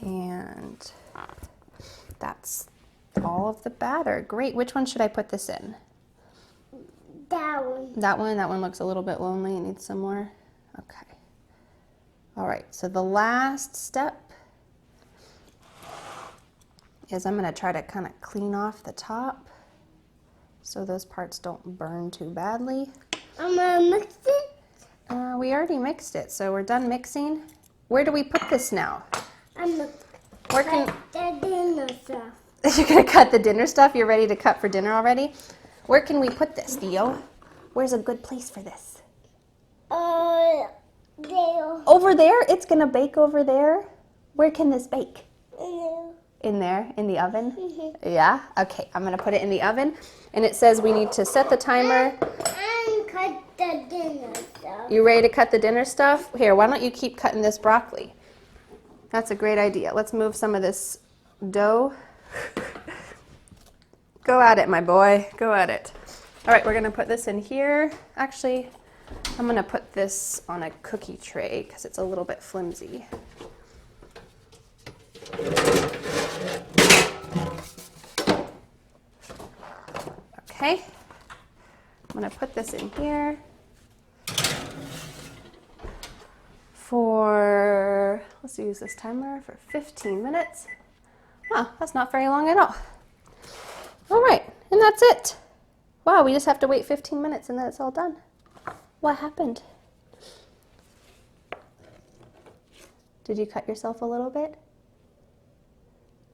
And that's all of the batter. Great. Which one should I put this in? That one. That one? That one looks a little bit lonely. It needs some more. Okay. All right, so the last step is I'm going to try to kind of clean off the top so those parts don't burn too badly. I'm gonna mix it. We already mixed it, so we're done mixing. Where do we put this now? I'm gonna Where can... cut the dinner stuff. You're going to cut the dinner stuff? You're ready to cut for dinner already? Where can we put this, Theo? Where's a good place for this? There. Over there? It's going to bake over there? Where can this bake? There. In there, in the oven? Yeah? Okay, I'm going to put it in the oven. And it says we need to set the timer. And cut the dinner stuff. You ready to cut the dinner stuff? Here, why don't you keep cutting this broccoli? That's a great idea. Let's move some of this dough. Go at it, my boy. Go at it. All right, we're going to put this in here. Actually, I'm going to put this on a cookie tray because it's a little bit flimsy. Okay. I'm going to put this in here for, let's use this timer for 15 minutes. Huh, that's not very long at all. All right, and that's it. Wow, we just have to wait 15 minutes and then it's all done. What happened? Did you cut yourself a little bit?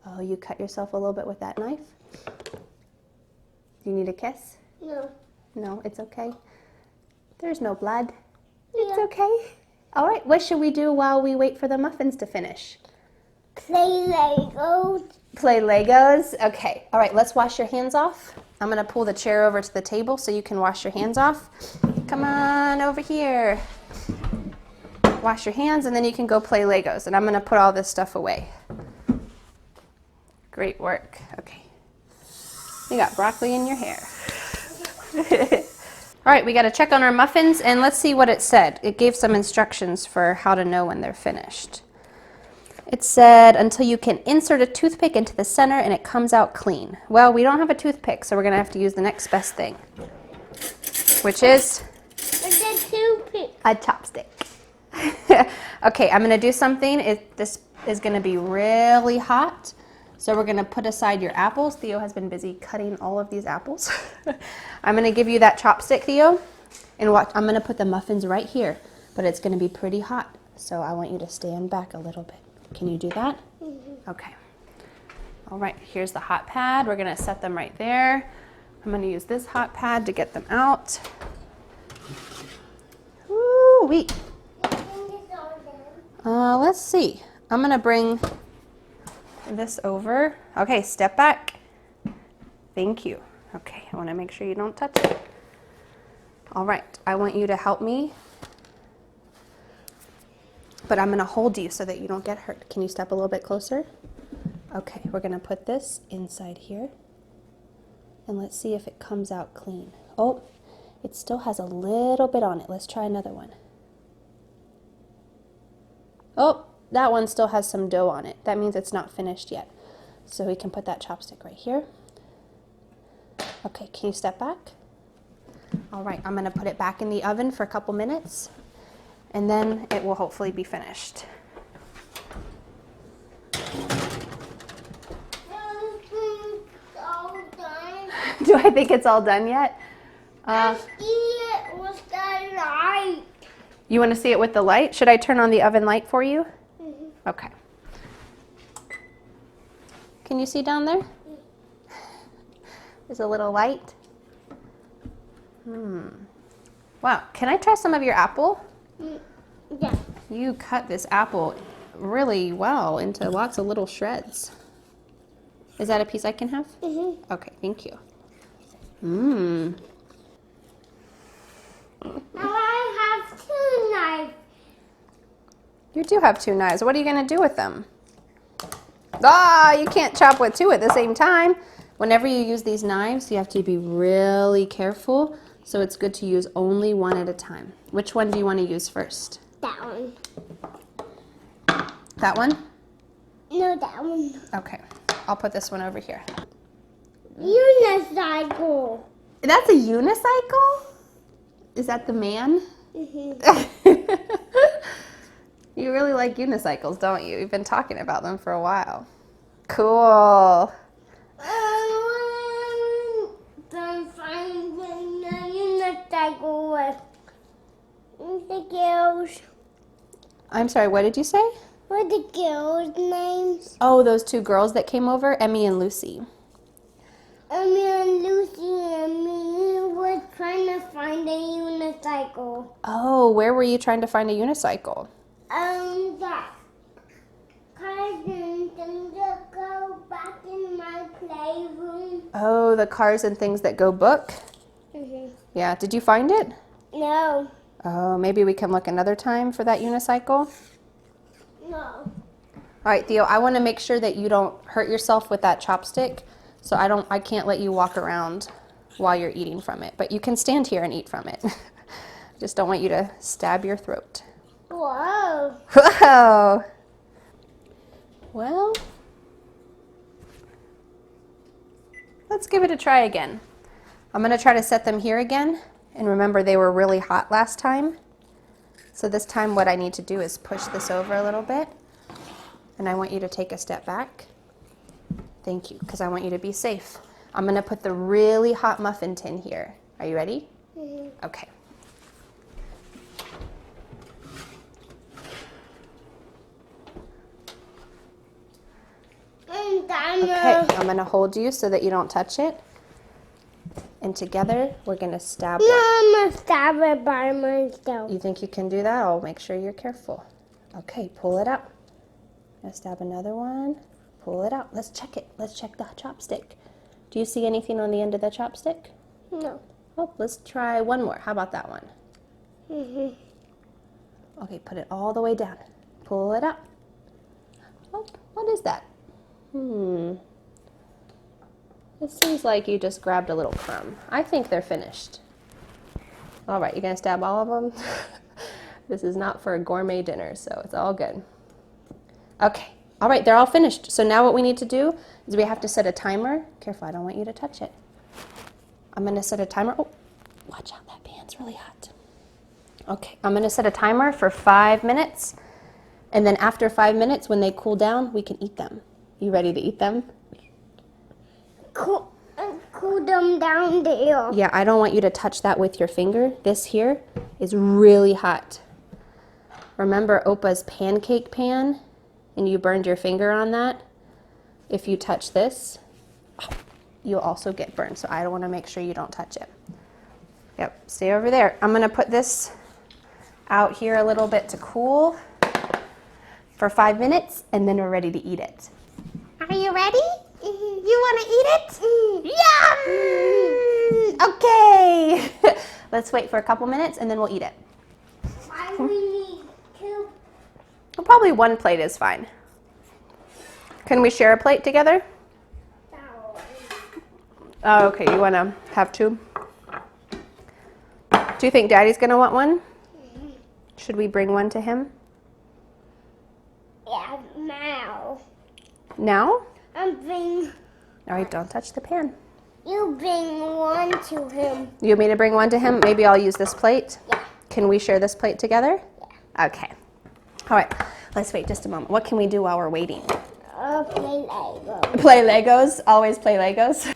Oh, you cut yourself a little bit with that knife? Do you need a kiss? No. No, it's okay. There's no blood. Yeah. It's okay. All right, what should we do while we wait for the muffins to finish? Play Legos. Play Legos? Okay. All right, let's wash your hands off. I'm going to pull the chair over to the table so you can wash your hands off. Come on over here. Wash your hands and then you can go play Legos. And I'm going to put all this stuff away. Great work. Okay. You got broccoli in your hair. All right, we got to check on our muffins and let's see what it said. It gave some instructions for how to know when they're finished. It said until you can insert a toothpick into the center and it comes out clean. Well, we don't have a toothpick, so we're going to have to use the next best thing, which is a chopstick. Okay, I'm going to do something. This is going to be really hot, so we're going to put aside your apples. Theo has been busy cutting all of these apples. I'm going to give you that chopstick, Theo, and watch. I'm going to put the muffins right here, but it's going to be pretty hot, so I want you to stand back a little bit. Can you do that? Mm-hmm. Okay. All right, here's the hot pad. We're going to set them right there. I'm going to use this hot pad to get them out. Ooh-wee. Let's see. I'm going to bring this over. Okay, step back. Thank you. Okay, I want to make sure you don't touch it. All right, I want you to help me. But I'm going to hold you so that you don't get hurt. Can you step a little bit closer? Okay, we're going to put this inside here. And let's see if it comes out clean. Oh, It still has a little bit on it. Let's try another one. Oh, that one still has some dough on it. That means it's not finished yet. So we can put that chopstick right here. Okay, can you step back? All right, I'm gonna put it back in the oven for a couple minutes, and then it will hopefully be finished. All done. Do I think it's all done yet? I see it with the light. You wanna see it with the light? Should I turn on the oven light for you? Okay. Can you see down there? There's a little light. Wow, can I try some of your apple? Yeah. You cut this apple really well into lots of little shreds. Is that a piece I can have? Okay, thank you. Now I have 2 knives. You do have 2 knives. What are you gonna do with them? Ah, you can't chop with 2 at the same time. Whenever you use these knives, you have to be really careful. So it's good to use only one at a time. Which one do you want to use first? That one. That one? No, that one. Okay, I'll put this one over here. Unicycle. That's a unicycle? Is that the man? You really like unicycles, don't you? You've been talking about them for a while. Cool. I'm finding a unicycle with the girls. I'm sorry, what did you say? What are the girls' names? Oh, those 2 girls that came over, Emmy and Lucy. Me and Lucy and me were trying to find a unicycle. Oh, where were you trying to find a unicycle? That cousin things that go back in my playroom. Oh, the cars and things that go book? Yeah, did you find it? No. Oh, maybe we can look another time for that unicycle? No. All right, Theo, I want to make sure that you don't hurt yourself with that chopstick, so I can't let you walk around while you're eating from it, but you can stand here and eat from it. Just don't want you to stab your throat. Whoa. Whoa! Well, let's give it a try again. I'm going to try to set them here again, and remember they were really hot last time. So this time what I need to do is push this over a little bit, and I want you to take a step back. Thank you, because I want you to be safe. I'm going to put the really hot muffin tin here. Are you ready? Okay. Okay, I'm going to hold you so that you don't touch it. And together, we're going to stab one. I'm going to stab it by myself. You think you can do that? I'll make sure you're careful. Okay, pull it out. Now stab another one. Pull it out. Let's check it. Let's check the chopstick. Do you see anything on the end of the chopstick? No. Oh, let's try one more. How about that one? Okay, put it all the way down. Pull it up. Oh, what is that? It seems like you just grabbed a little crumb. I think they're finished. All right, you gonna stab all of them? This is not for a gourmet dinner, so it's all good. Okay, all right, they're all finished. So now what we need to do is we have to set a timer. Careful, I don't want you to touch it. I'm gonna set a timer. Oh, watch out, that pan's really hot. Okay, I'm gonna set a timer for 5 minutes. And then after 5 minutes, when they cool down, we can eat them. You ready to eat them? Cool them down there. Yeah, I don't want you to touch that with your finger. This here is really hot. Remember Opa's pancake pan? And you burned your finger on that? If you touch this, you'll also get burned. So I want to make sure you don't touch it. Yep, stay over there. I'm going to put this out here a little bit to cool for 5 minutes, and then we're ready to eat it. Are you ready? You want to eat it? Yum! Okay. Let's wait for a couple minutes, and then we'll eat it. Why we need 2? Well, probably 1 plate is fine. Can we share a plate together? Oh, okay, you want to have 2? Do you think Daddy's gonna want one? Should we bring one to him? Yeah, now. Now? Bring. All right, don't touch the pan. You bring one to him. You want me to bring one to him? Maybe I'll use this plate? Yeah. Can we share this plate together? Yeah. Okay. All right, let's wait just a moment. What can we do while we're waiting? Play Lego. Play Legos? Always play Legos?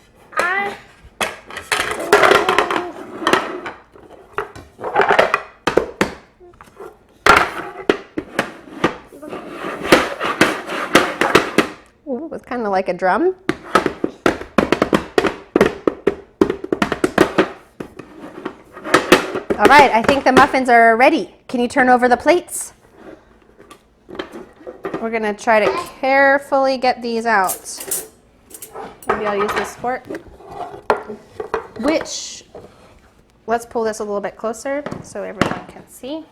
Ooh, it's kind of like a drum. All right, I think the muffins are ready. Can you turn over the plates? We're gonna try to carefully get these out. Maybe I'll use this fork. Let's pull this a little bit closer so everyone can see.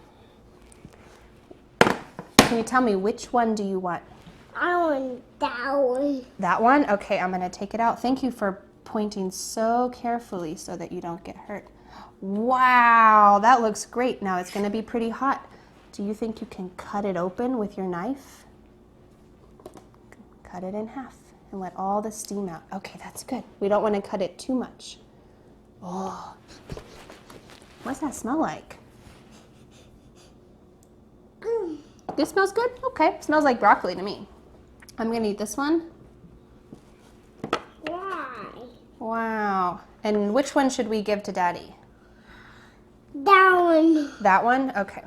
Can you tell me which one do you want? I want that one. That one? Okay, I'm gonna take it out. Thank you for pointing so carefully so that you don't get hurt. Wow, that looks great. Now it's gonna be pretty hot. Do you think you can cut it open with your knife? Cut it in half and let all the steam out. Okay, that's good. We don't want to cut it too much. Oh, what's that smell like? This smells good? Okay, smells like broccoli to me. I'm gonna eat this one. Why? Wow. And which one should we give to Daddy? That one. That one? Okay.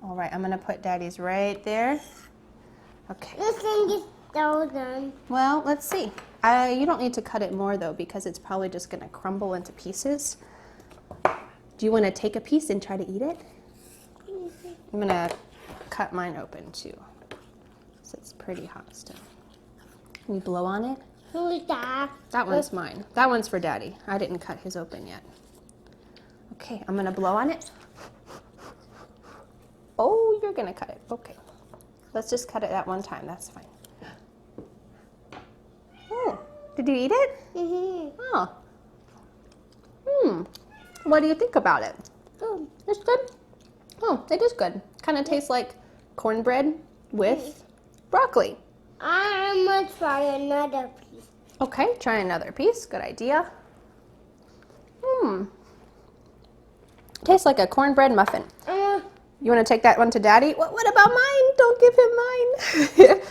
All right, I'm gonna put Daddy's right there. Okay. This thing is so done. Well, let's see. You don't need to cut it more though because it's probably just gonna crumble into pieces. Do you wanna take a piece and try to eat it? I'm gonna cut mine open too. So it's pretty hot still. Can we blow on it? Who's that? That one's mine. That one's for Daddy. I didn't cut his open yet. Okay, I'm gonna blow on it. Oh, you're gonna cut it. Okay. Let's just cut it at one time. That's fine. Oh, did you eat it? Mm-hmm. Oh. What do you think about it? Oh. It's good? Oh, it is good. Kind of tastes like cornbread with broccoli. I'm gonna try another piece. Okay, try another piece. Good idea. Tastes like a cornbread muffin. You want to take that one to Daddy? What about mine? Don't give him mine.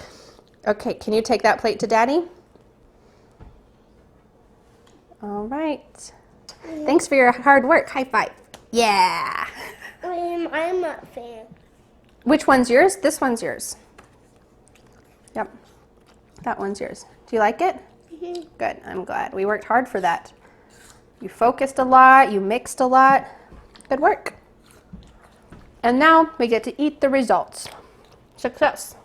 Okay, can you take that plate to Daddy? All right. Thanks for your hard work. High five. Yeah. I'm not a fan. Which one's yours? This one's yours. Yep. That one's yours. Do you like it? Good. I'm glad. We worked hard for that. You focused a lot. You mixed a lot. Good work. And now we get to eat the results. Success.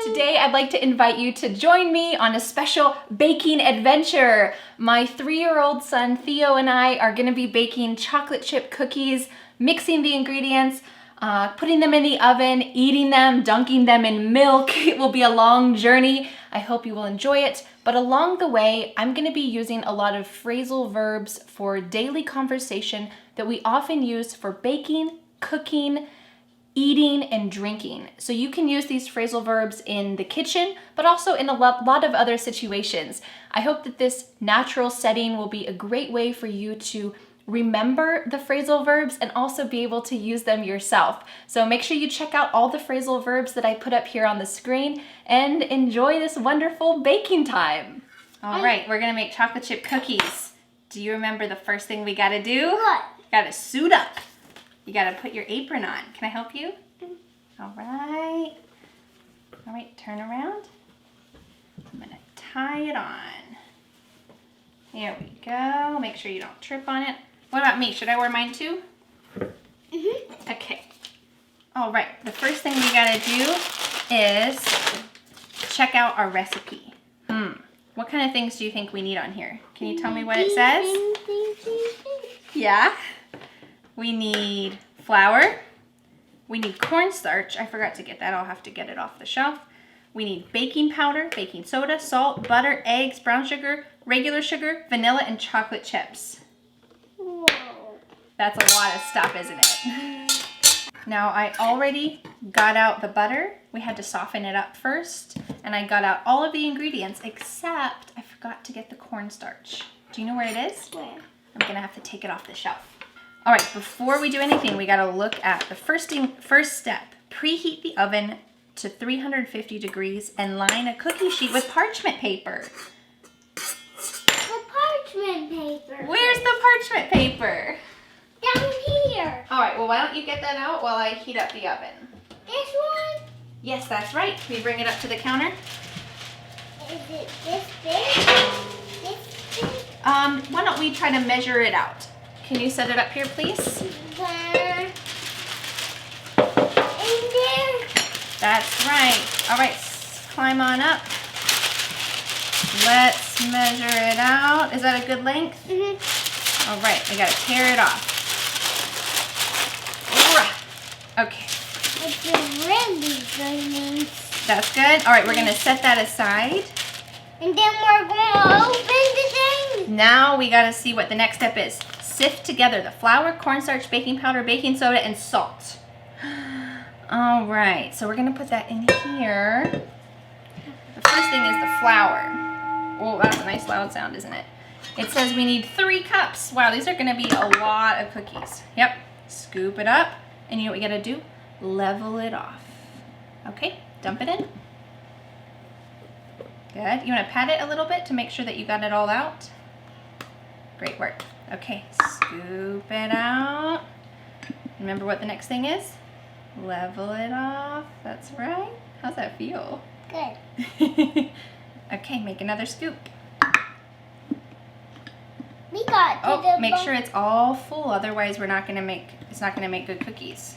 Today, I'd like to invite you to join me on a special baking adventure. My 3-year-old son, Theo, and I are gonna be baking chocolate chip cookies, mixing the ingredients, putting them in the oven, eating them, dunking them in milk. It will be a long journey. I hope you will enjoy it. But along the way, I'm gonna be using a lot of phrasal verbs for daily conversation that we often use for baking, cooking, eating, and drinking. So you can use these phrasal verbs in the kitchen, but also in a lot of other situations. I hope that this natural setting will be a great way for you to remember the phrasal verbs and also be able to use them yourself. So make sure you check out all the phrasal verbs that I put up here on the screen and enjoy this wonderful baking time. All right, we're gonna make chocolate chip cookies. Do you remember the first thing we gotta do? What? You gotta suit up. You gotta put your apron on. Can I help you? All right. All right, turn around. I'm gonna tie it on. Here we go. Make sure you don't trip on it. What about me? Should I wear mine too? Okay. All right, the first thing we gotta do is check out our recipe. What kind of things do you think we need on here? Can you tell me what it says? Yeah. We need flour. We need cornstarch. I forgot to get that. I'll have to get it off the shelf. We need baking powder, baking soda, salt, butter, eggs, brown sugar, regular sugar, vanilla, and chocolate chips. That's a lot of stuff, isn't it? Now I already got out the butter. We had to soften it up first. And I got out all of the ingredients except I forgot to get the cornstarch. Do you know where it is? Where? I'm gonna have to take it off the shelf. All right, before we do anything, we gotta look at the first step. Preheat the oven to 350 degrees and line a cookie sheet with parchment paper. The parchment paper. Where's the parchment paper? Down here. All right, well, why don't you get that out while I heat up the oven? This one? Yes, that's right. Can we bring it up to the counter? Is it this big? This big? Why don't we try to measure it out? Can you set it up here, please? There. In there. That's right. All right, climb on up. Let's measure it out. Is that a good length? Mm-hmm. All right, we gotta tear it off. Okay, It's a really good length. that's good. All right, we're gonna set that aside. And then we're going to open the thing. Now we gotta see what the next step is. Sift together the flour, cornstarch, baking powder, baking soda, and salt. All right, so we're gonna put that in here. The first thing is the flour. Oh, that's a nice loud sound, isn't it? It says we need 3 cups. Wow, these are gonna be a lot of cookies. Yep, scoop it up, and you know what we gotta do? Level it off. Okay, dump it in. Good, you wanna pat it a little bit to make sure that you got it all out? Great work. Okay, scoop it out. Remember what the next thing is? Level it off. That's right. How's that feel? Good. Okay, make another scoop. We got to Oh, the make sure it's all full. Otherwise, it's not gonna make good cookies.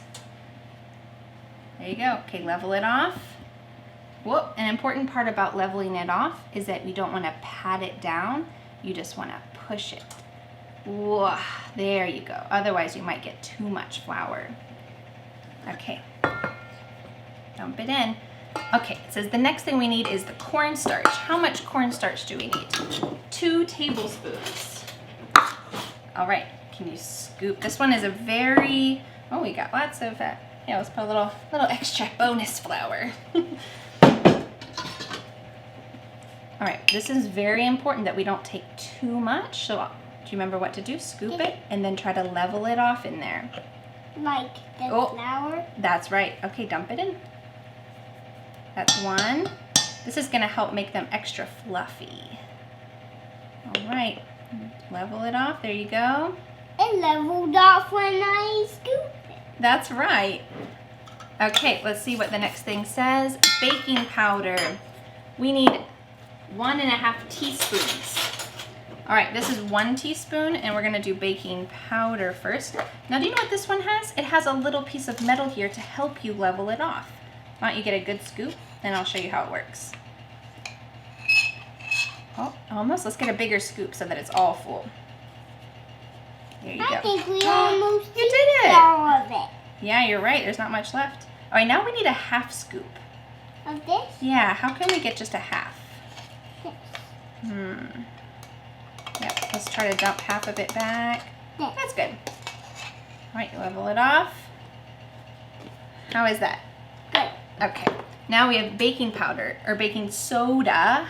There you go. Okay, level it off. Whoop! An important part about leveling it off is that we don't want to pat it down. You just want to push it. Whoa! There you go. Otherwise, you might get too much flour. Okay. Dump it in. Okay, it says the next thing we need is the cornstarch. How much cornstarch do we need? 2 tablespoons. All right, can you scoop? This one is a very, oh, we got lots of, yeah, let's put a little extra bonus flour. All right, this is very important that we don't take too much. So do you remember what to do? Scoop it and then try to level it off in there. Like the flour? That's right. Okay, dump it in. That's 1. This is gonna help make them extra fluffy. All right, level it off. There you go. It leveled off when I scooped it. That's right. Okay, let's see what the next thing says. Baking powder. We need 1.5 teaspoons. All right, this is 1 teaspoon, and we're gonna do baking powder first. Now, do you know what this one has? It has a little piece of metal here to help you level it off. Why don't you get a good scoop, and I'll show you how it works. Oh, almost. Let's get a bigger scoop so that it's all full. There you go. I think we almost You did it. all of it. Yeah, you're right. There's not much left. All right, now we need a 1/2 scoop. Of this? Yeah, how can we get just a 1/2? This. Yep, let's try to dump 1/2 of it back. This. That's good. All right, level it off. How is that? Good. Okay, now we have baking powder, or baking soda.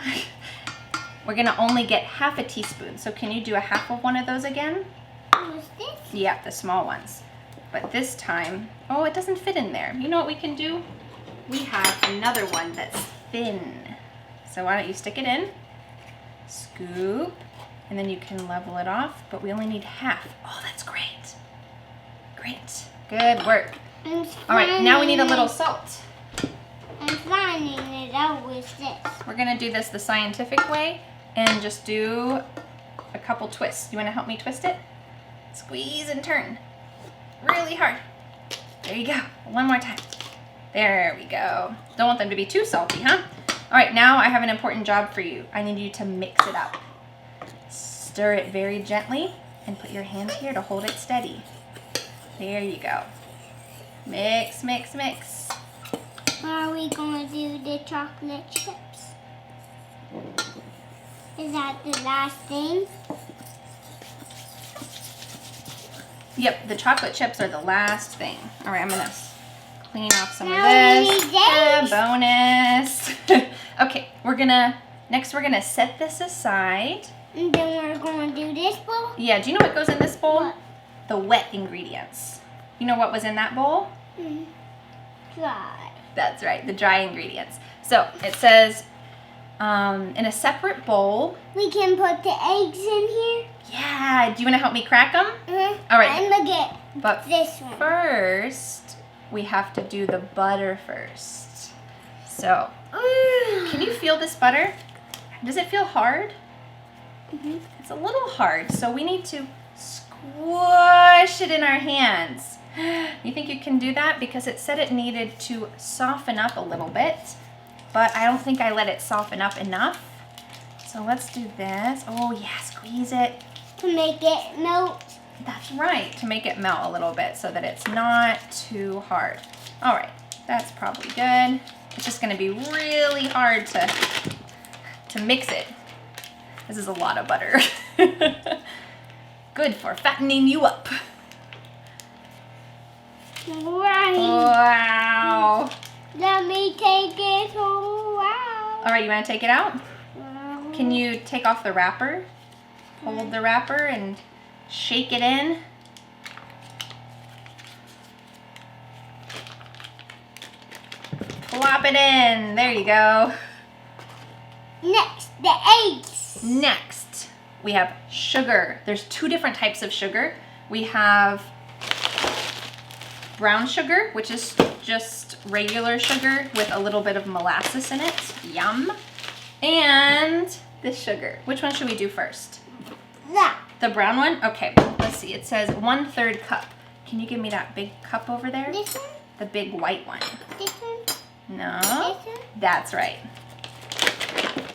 We're gonna only get 1/2 teaspoon. So can you do a 1/2 of one of those again? What's this? Yeah, the small ones. But this time, oh, it doesn't fit in there. You know what we can do? We have another one that's thin. So why don't you stick it in, scoop, and then you can level it off, but we only need 1/2. Oh, that's great. Great, good work. All right, now we need a little salt. I'm finding it out with this. We're gonna do this the scientific way and just do a couple twists. You wanna help me twist it? Squeeze and turn really hard. There you go, one more time. There we go. Don't want them to be too salty, huh? All right, now I have an important job for you. I need you to mix it up. Stir it very gently and put your hand here to hold it steady. There you go. Mix, mix, mix. Are we going to do the chocolate chips? Is that the last thing? Yep, the chocolate chips are the last thing. All right, I'm gonna clean off some Now of we this. need this. Bonus. Okay, next we're gonna set this aside. And then we're going to do this bowl. Yeah, do you know what goes in this bowl? What? The wet ingredients. You know what was in that bowl? Dry. That's right, the dry ingredients. So it says in a separate bowl. We can put the eggs in here. Yeah, do you want to help me crack them? Mm-hmm. All right. I'm going to get But this one. first, we have to do the butter first. So, can you feel this butter? Does it feel hard? Mm-hmm. It's a little hard, so we need to squish it in our hands. You think you can do that? Because it said it needed to soften up a little bit, but I don't think I let it soften up enough. So let's do this. Oh yeah, squeeze it. To make it melt. That's right, to make it melt a little bit so that it's not too hard. All right, that's probably good. It's just gonna be really hard to mix it. This is a lot of butter. Good for fattening you up. Right. Wow. Let me take it all out. All right, you wanna take it out? Can you take off the wrapper? Hold the wrapper and shake it in. Plop it in. There you go. Next, the eggs. Next, we have sugar. There's two different types of sugar. We have brown sugar, which is just regular sugar with a little bit of molasses in it. Yum. And this sugar. Which one should we do first? That. The brown one? Okay, let's see. It says 1/3 cup. Can you give me that big cup over there? This one? The big white one. This one? No. This one? That's right.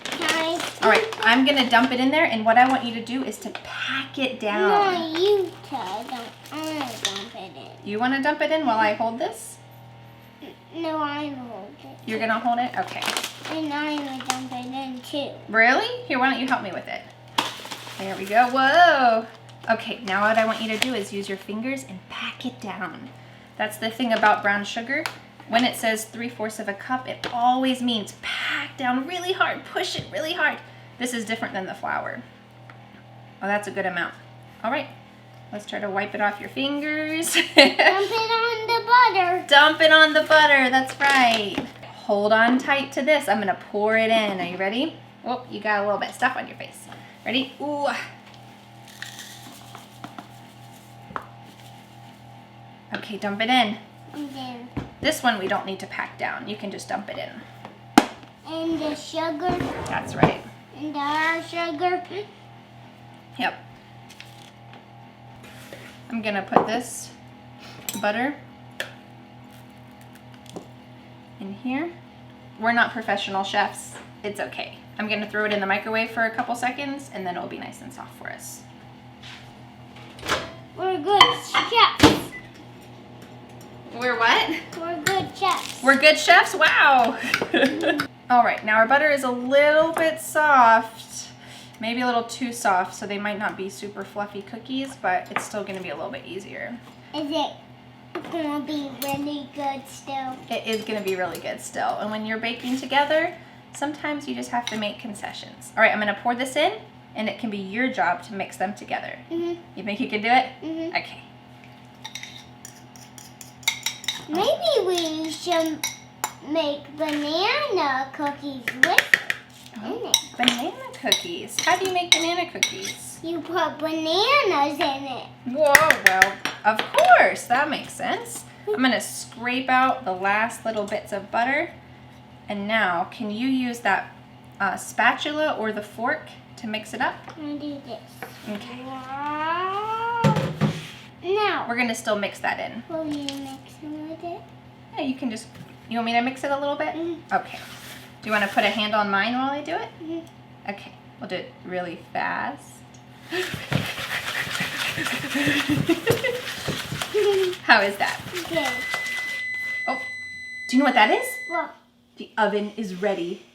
Can All right, I'm gonna dump it in there, and what I want you to do is to pack it down. No, you tell. Don't. I want to dump it in. You wanna dump it in while I hold this? No, I hold it. You're gonna hold it? Okay. And I'm going to dump it in too. Really? Here, why don't you help me with it? There we go. Whoa. Okay, now what I want you to do is use your fingers and pack it down. That's the thing about brown sugar. When it says 3/4 of a cup, it always means pack down really hard, push it really hard. This is different than the flour. Oh, that's a good amount. All right, let's try to wipe it off your fingers. Dump it on the butter. Dump it on the butter, that's right. Hold on tight to this. I'm gonna pour it in. Are you ready? Oh, you got a little bit of stuff on your face. Ready? Ooh. Okay, dump it in. And then, This one we don't need to pack down. You can just dump it in. and the sugar. That's right. And our sugar. Yep. I'm gonna put this butter in here. We're not professional chefs. It's okay. I'm gonna throw it in the microwave for a couple seconds and then it'll be nice and soft for us. We're good chefs. We're what? We're good chefs. We're good chefs? Wow. All right, now our butter is a little bit soft. Maybe a little too soft, so they might not be super fluffy cookies, but it's still gonna be a little bit easier. Is it going to be really good still? It is gonna be really good still. And when you're baking together, sometimes you just have to make concessions. All right, I'm gonna pour this in, and it can be your job to mix them together. Mm-hmm. You think you can do it? Mm-hmm. Okay. Maybe we should make banana cookies with in it. Banana cookies. How do you make banana cookies? You put bananas in it. Whoa, well, of course, that makes sense. I'm gonna scrape out the last little bits of butter. And now, can you use that spatula or the fork to mix it up? I'm gonna do this. Okay. Wow. Now, We're gonna still mix that in. will you mix them with it? Yeah, you can just, you want me to mix it a little bit? Mhm. Okay. Do you wanna put a hand on mine while I do it? Mhm. Okay, we'll do it really fast. How is that? Okay. Oh, do you know what that is? Well, The oven is ready.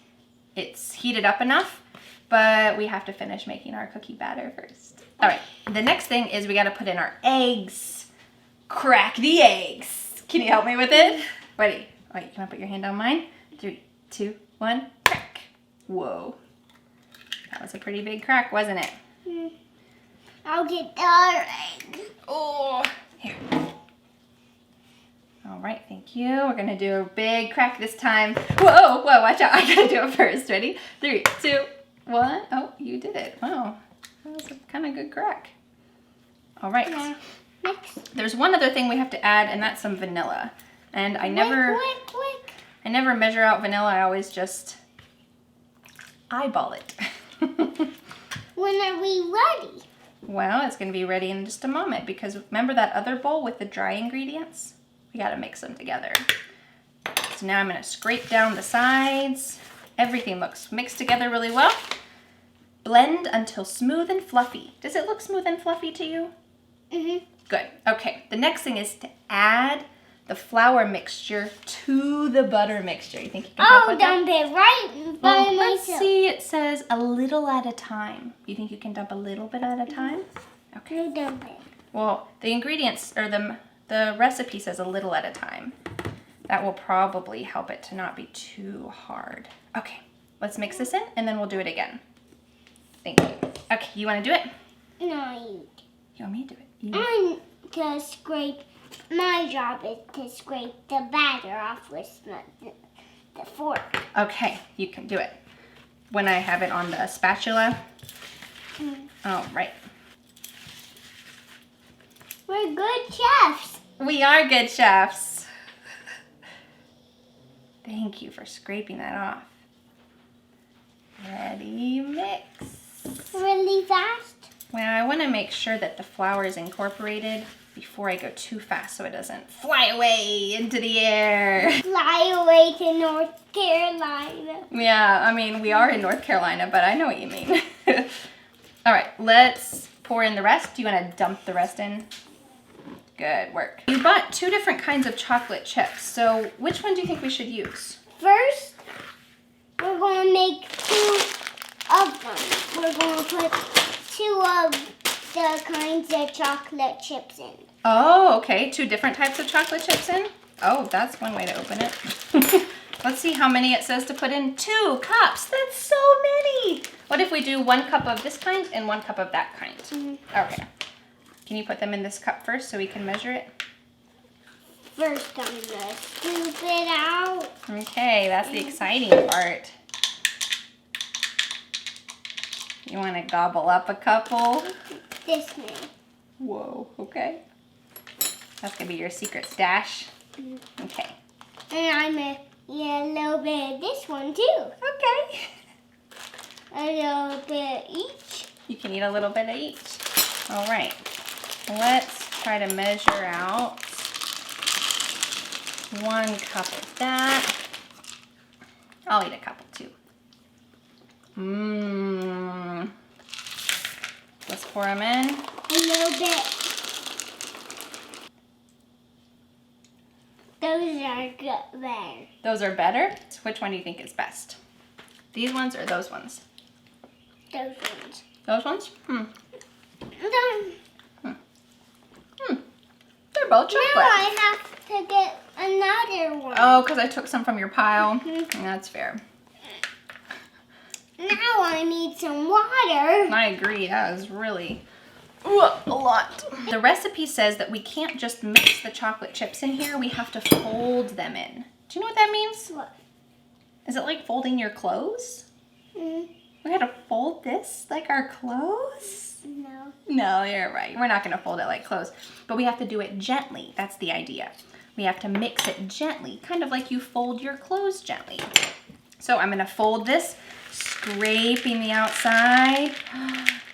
It's heated up enough, but we have to finish making our cookie batter first. All right, the next thing is we gotta put in our eggs. Crack the eggs. Can you help me with it? Ready? All right, you wanna put your hand on mine? 3, 2, 1, crack. Whoa. That was a pretty big crack, wasn't it? I'll get the other egg. Oh, here. All right, thank you. We're gonna do a big crack this time. Whoa, watch out. I gotta do it first. Ready? 3, 2, 1. Oh, you did it. Wow, that was a kind of good crack. All right. Yeah. Next. There's one other thing we have to add, and that's some vanilla. And I never measure out vanilla. I always just eyeball it. When are we ready? Well, it's gonna be ready in just a moment because remember that other bowl with the dry ingredients? We gotta mix them together. So now I'm gonna scrape down the sides. Everything looks mixed together really well. Blend until smooth and fluffy. Does it look smooth and fluffy to you? Mm-hmm. Good. Okay, the next thing is to add the flour mixture to the butter mixture. You think you can help with that? Dump it right by Well, let's myself. see, it says a little at a time. You think you can dump a little bit at a time? Okay. You dump it. Well, the ingredients, or the recipe says a little at a time. That will probably help it to not be too hard. Okay, let's mix this in and then we'll do it again. Thank you. Okay, you wanna do it? No, you. You want me to do it? I'm to scrape. My job is to scrape the batter off with the fork. Okay, you can do it. When I have it on the spatula. All right. We're good chefs. We are good chefs. Thank you for scraping that off. Ready, mix. Really fast. Well, I want to make sure that the flour is incorporated before I go too fast so it doesn't fly away into the air. Fly away to North Carolina. Yeah, I mean, we are in North Carolina, but I know what you mean. All right, let's pour in the rest. Do you want to dump the rest in? Good work. You bought 2 different kinds of chocolate chips, so which one do you think we should use? First, we're going to make 2 of them. We're going to put 2 of the kinds of chocolate chips in. Oh, okay. 2 different types of chocolate chips in? Oh, that's one way to open it. Let's see how many it says to put in. 2 cups. That's so many. What if we do 1 cup of this kind and 1 cup of that kind? Okay. Can you put them in this cup first so we can measure it? First, I'm going to scoop it out. Okay, that's the exciting part. You want to gobble up a couple? This many. Whoa, okay. That's going to be your secret stash. Okay. And I'm going to eat a little bit of this one too. Okay. A little bit each. You can eat a little bit of each. All right. Let's try to measure out 1 cup of that. I'll eat a couple too. Let's pour them in. A little bit. Those are good there. Those are better? So which one do you think is best? These ones or those ones? Those ones. Those ones? Then, They're both chocolate. now I have to get another one. Oh, because I took some from your pile. That's fair. Now I need some water. I agree. That was really a lot. The recipe says that we can't just mix the chocolate chips in here. We have to fold them in. Do you know what that means? What? Is it like folding your clothes? We had to fold this like our clothes? No. No, you're right. We're not going to fold it like clothes. But we have to do it gently. That's the idea. We have to mix it gently, kind of like you fold your clothes gently. So I'm going to fold this, scraping the outside,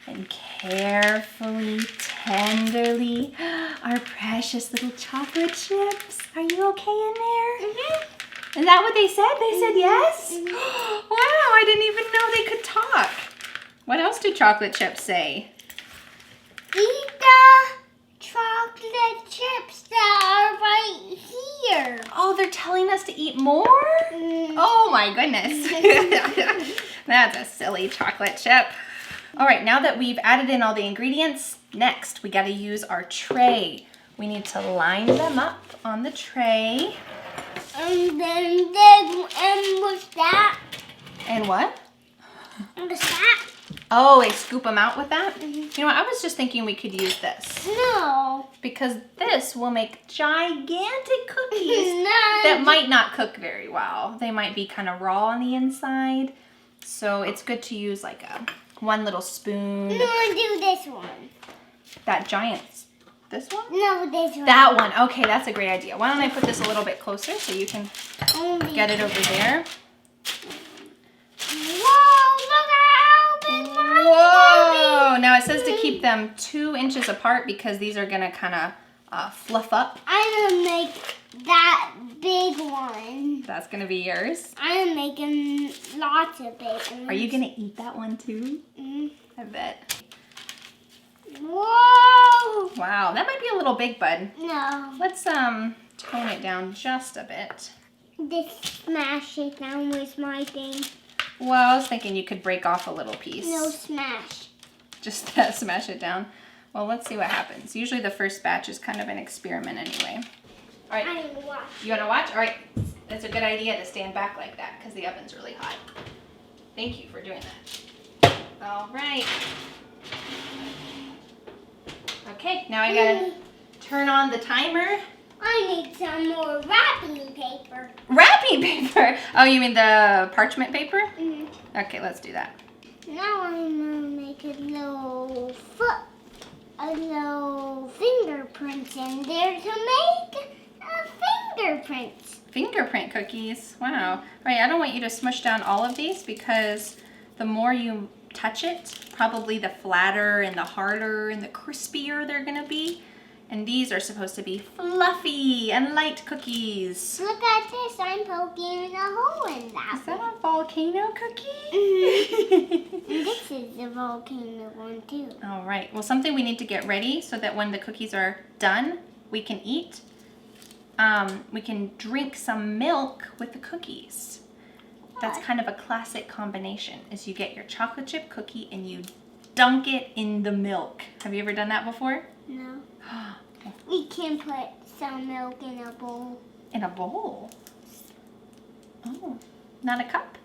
and carefully, tenderly, our precious little chocolate chips. Are you okay in there? Is that what they said? They said yes? Wow, I didn't even know they could talk. What else do chocolate chips say? Eat the chocolate chips that are right here. Oh, they're telling us to eat more? Oh my goodness. That's a silly chocolate chip. All right, now that we've added in all the ingredients, next we gotta use our tray. We need to line them up on the tray. And what's that? And what? What's that? Oh, they scoop them out with that? You know what, I was just thinking we could use this. No. Because this will make gigantic cookies that might not cook very well. They might be kind of raw on the inside. So it's good to use like one little spoon. No, do this one. That giant, this one? No, this one. That one, okay, that's a great idea. Why don't I put this a little bit closer so you can get it over there. Whoa, look at how big mine Whoa! Now it says to keep them 2 inches apart because these are gonna kind of fluff up. I'm gonna make that big one. That's gonna be yours. I'm making lots of big ones. Are you gonna eat that one too? Mm. I bet. Whoa! Wow, that might be a little big, bud. No. Let's tone it down just a bit. Just smash it down with my thing. Well, I was thinking you could break off a little piece. No, smash. Just smash it down. Well, let's see what happens. Usually the first batch is kind of an experiment anyway. All right, I will watch. you wanna watch? All right, that's a good idea to stand back like that because the oven's really hot. Thank you for doing that. All right. Okay, now I gotta turn on the timer. I need some more wrapping paper. Wrapping paper? Oh, you mean the parchment paper? Mm. Okay, let's do that. Now I'm gonna make a little fingerprints in there to make fingerprints. Fingerprint cookies. Wow. All right, I don't want you to smush down all of these because the more you touch it, probably the flatter and the harder and the crispier they're gonna be. And these are supposed to be fluffy and light cookies. Look at this, I'm poking a hole in that. Is that a volcano cookie? And this is a volcano one too. All right, well, something we need to get ready so that when the cookies are done, we can eat. We can drink some milk with the cookies. That's kind of a classic combination, is you get your chocolate chip cookie and you dunk it in the milk. Have you ever done that before? No. We can put some milk in a bowl. In a bowl? Oh, not a cup?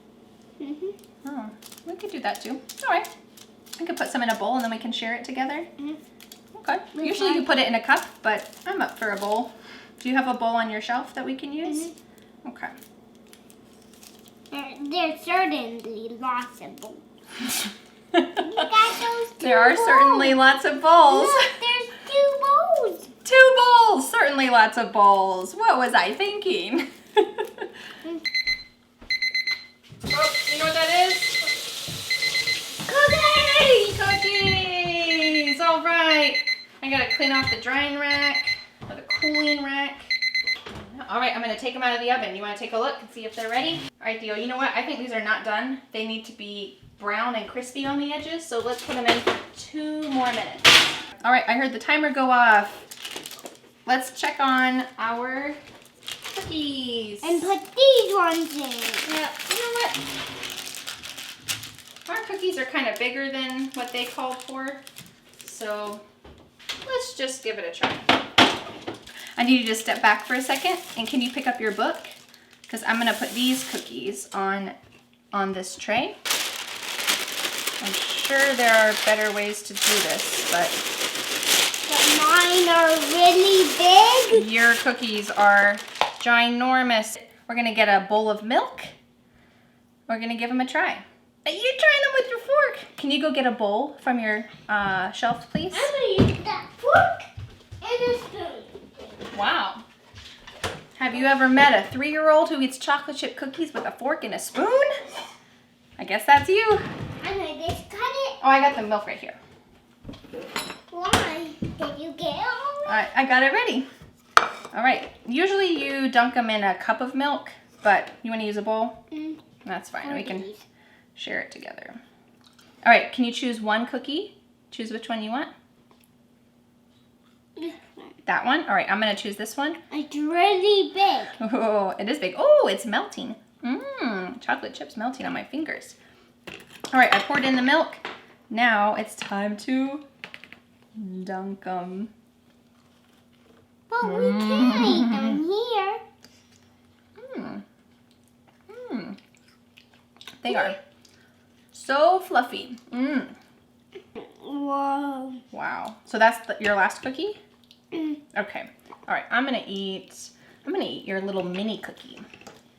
Mm-hmm. Oh, we could do that too. All right. We could put some in a bowl and then we can share it together. Mm-hmm. Okay. Usually you put it in a cup, but I'm up for a bowl. Do you have a bowl on your shelf that we can use? Mm-hmm. Okay. There's certainly lots of bowls. Look at those two There are bowls. certainly lots of bowls. Look, there's 2 bowls. 2 bowls! Certainly lots of bowls. What was I thinking? Oh, you know what that is? Cookies! All right. I gotta clean off the drying rack or the cooling rack. All right, I'm gonna take them out of the oven. You wanna take a look and see if they're ready? All right, Theo, you know what? I think these are not done. They need to be brown and crispy on the edges, so let's put them in for 2 more minutes. All right, I heard the timer go off. Let's check on our cookies. And put these ones in. Yeah, you know what? Our cookies are kind of bigger than what they called for, so let's just give it a try. I need you to step back for a second, and can you pick up your book? Because I'm gonna put these cookies on this tray. I'm sure there are better ways to do this, but mine are really big. your cookies are ginormous. We're gonna get a bowl of milk. We're gonna give them a try. You're trying them with your fork. Can you go get a bowl from your shelf, please? I'm gonna use that fork and a spoon. Wow. Have you ever met a 3-year-old who eats chocolate chip cookies with a fork and a spoon? I guess that's you. I'm gonna just cut it. Oh, I got the milk right here. Why? Did you get it all? I got it ready. All right. Usually you dunk them in a cup of milk, but you want to use a bowl? That's fine. We can share it together. All right. Can you choose one cookie? Choose which one you want. That one? All right. I'm going to choose this one. It's really big. Oh, it is big. Oh, it's melting. Chocolate chips melting on my fingers. All right. I poured in the milk. Now it's time to dunk them. But we can't eat them here. They are so fluffy. Whoa. Wow. So that's your last cookie? Okay. All right. I'm gonna eat your little mini cookie.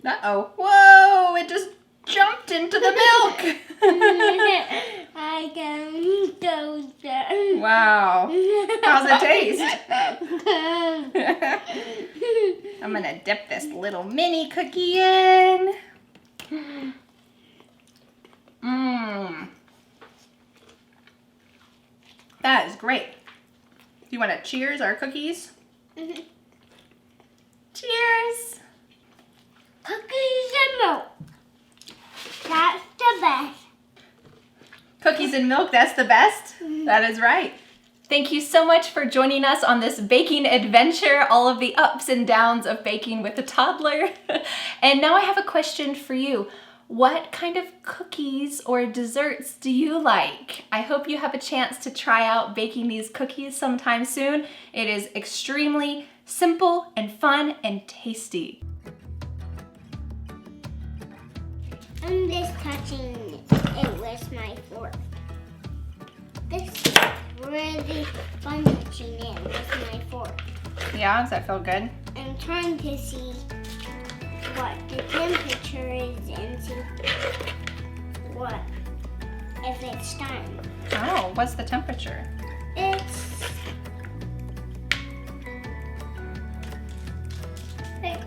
Uh-oh. Whoa! It just jumped into the milk. I can do that. Wow. How's it taste? I'm gonna dip this little mini cookie in. That is great. Do you want to cheers our cookies? Cheers. Cookies and milk. That's the best. Cookies and milk, that's the best? That is right. Thank you so much for joining us on this baking adventure, all of the ups and downs of baking with a toddler. And now I have a question for you. What kind of cookies or desserts do you like? I hope you have a chance to try out baking these cookies sometime soon. It is extremely simple and fun and tasty. I'm just touching it with my fork. This is really fun touching it with my fork. Yeah, does that feel good? I'm trying to see what the temperature is and see what if it's done. Oh, what's the temperature? It's good.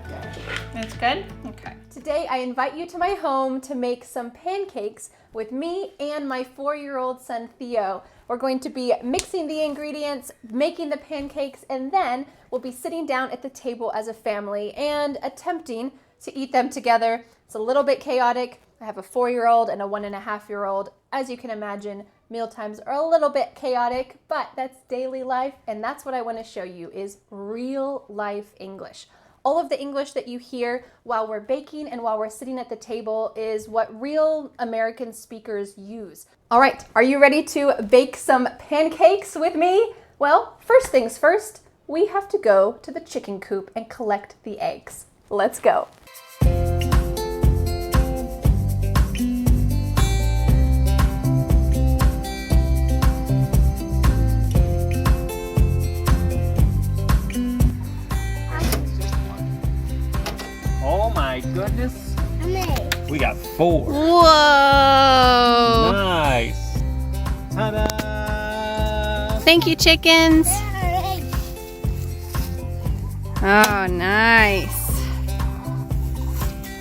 It's good? Okay. Today I invite you to my home to make some pancakes with me and my 4-year-old son Theo. We're going to be mixing the ingredients, making the pancakes, and then we'll be sitting down at the table as a family and attempting to eat them together. It's a little bit chaotic. I have a 4-year-old and a 1.5-year-old. As you can imagine, meal times are a little bit chaotic, but that's daily life, and that's what I want to show you is real life English. All of the English that you hear while we're baking and while we're sitting at the table is what real American speakers use. All right, are you ready to bake some pancakes with me? Well, first things first, we have to go to the chicken coop and collect the eggs. Let's go. Oh my goodness. We got 4. Whoa! Nice. Ta-da! Thank you, chickens. Oh, nice.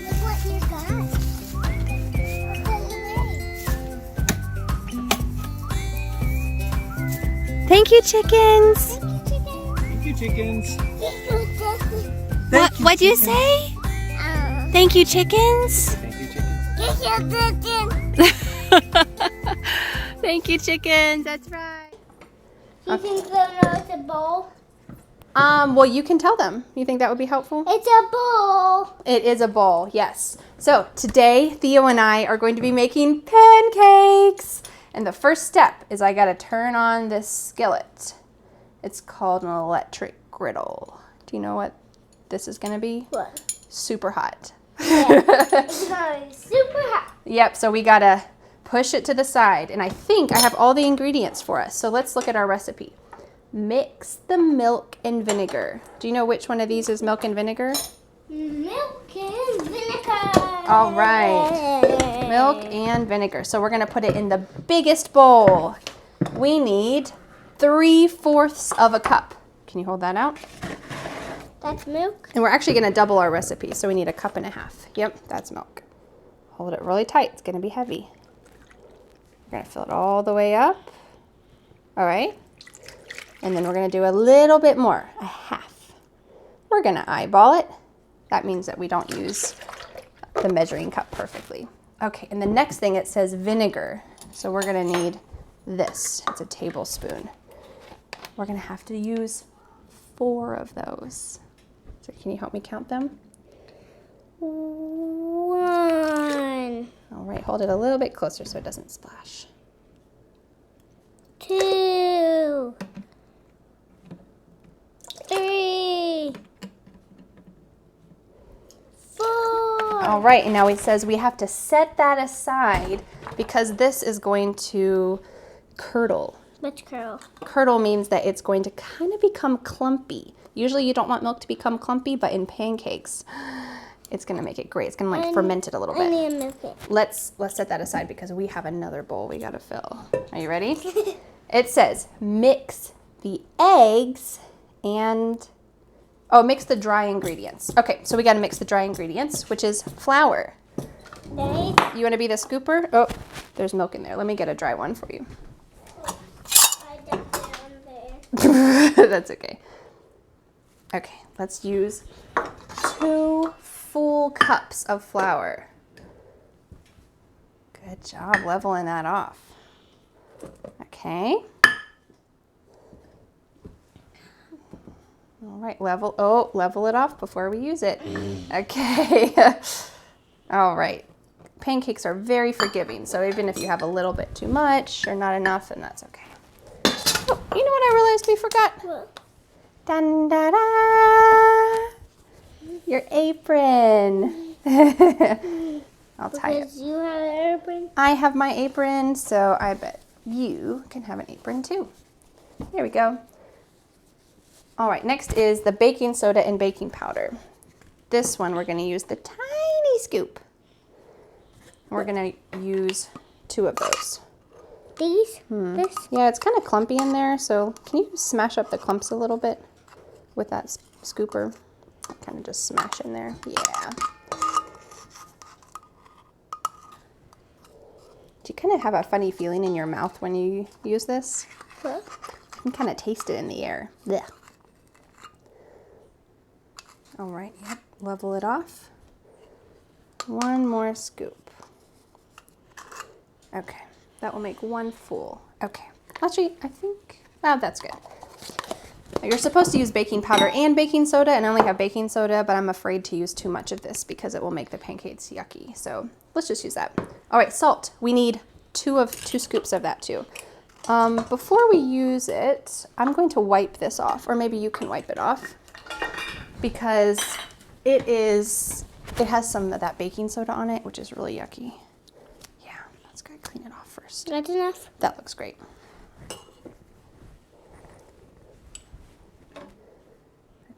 Look what you got. Thank you, chickens. Thank you, chickens. What'd you say? Thank you, chickens. Thank you, chickens. Thank you, chickens. That's right. You think they'll know it's a bowl? Well, you can tell them. You think that would be helpful? It's a bowl. It is a bowl, yes. So today, Theo and I are going to be making pancakes. And the first step is I gotta turn on this skillet. It's called an electric griddle. Do you know what this is gonna be? What? Super hot. Yeah. It's gonna be super hot. Yep, so we gotta push it to the side. And I think I have all the ingredients for us. So let's look at our recipe. Mix the milk and vinegar. Do you know which one of these is milk and vinegar? Milk and vinegar. All right, milk and vinegar. So we're gonna put it in the biggest bowl. We need 3/4 of a cup. Can you hold that out? That's milk. And we're actually gonna double our recipe, so we need 1.5 cups. Yep, that's milk. Hold it really tight, it's gonna be heavy. We're gonna fill it all the way up. All right. And then we're gonna do a little bit more, 1/2. We're gonna eyeball it. That means that we don't use the measuring cup perfectly. Okay, and the next thing it says vinegar. So we're gonna need this, it's a tablespoon. We're gonna have to use 4 of those. So can you help me count them? 1. All right, hold it a little bit closer so it doesn't splash. 2, 3, 4. All right, and now it says we have to set that aside because this is going to curdle. What's curl? Curdle means that it's going to kind of become clumpy. Usually you don't want milk to become clumpy, but in pancakes, it's gonna make it great. It's gonna like ferment it a little I bit. need to milk it. Let's set that aside because we have another bowl we gotta fill. Are you ready? It says mix the eggs and, oh, mix the dry ingredients. Okay, so we gotta mix the dry ingredients, which is flour. Daddy, You wanna be the scooper? Oh, there's milk in there. Let me get a dry one for you. I dumped it on there. That's okay. Okay, let's use 2 full cups of flour. Good job leveling that off. Okay. All right, level it off before we use it. Okay. All right. Pancakes are very forgiving, so even if you have a little bit too much or not enough, then that's okay. Oh, you know what I realized we forgot? What? Dun, da, da. Your apron. I'll tie it. Because you have an apron? I have my apron, so I bet you can have an apron too. Here we go. All right, next is the baking soda and baking powder. This one we're going to use the tiny scoop. We're going to use 2 of those. These? This? Yeah, it's kind of clumpy in there, so can you smash up the clumps a little bit with that scooper? Kind of just smash in there. Yeah. Do you kind of have a funny feeling in your mouth when you use this? What? You can kind of taste it in the air. Blech. All right, yep, level it off. 1 more scoop. Okay, that will make 1 full. Okay, actually, I think, oh, that's good. You're supposed to use baking powder and baking soda, and I only have baking soda, but I'm afraid to use too much of this because it will make the pancakes yucky. So let's just use that. All right, salt. We need 2 scoops of that too. Before we use it, I'm going to wipe this off, or maybe you can wipe it off because it has some of that baking soda on it, which is really yucky. Yeah, let's go clean it off first. That's enough? That looks great.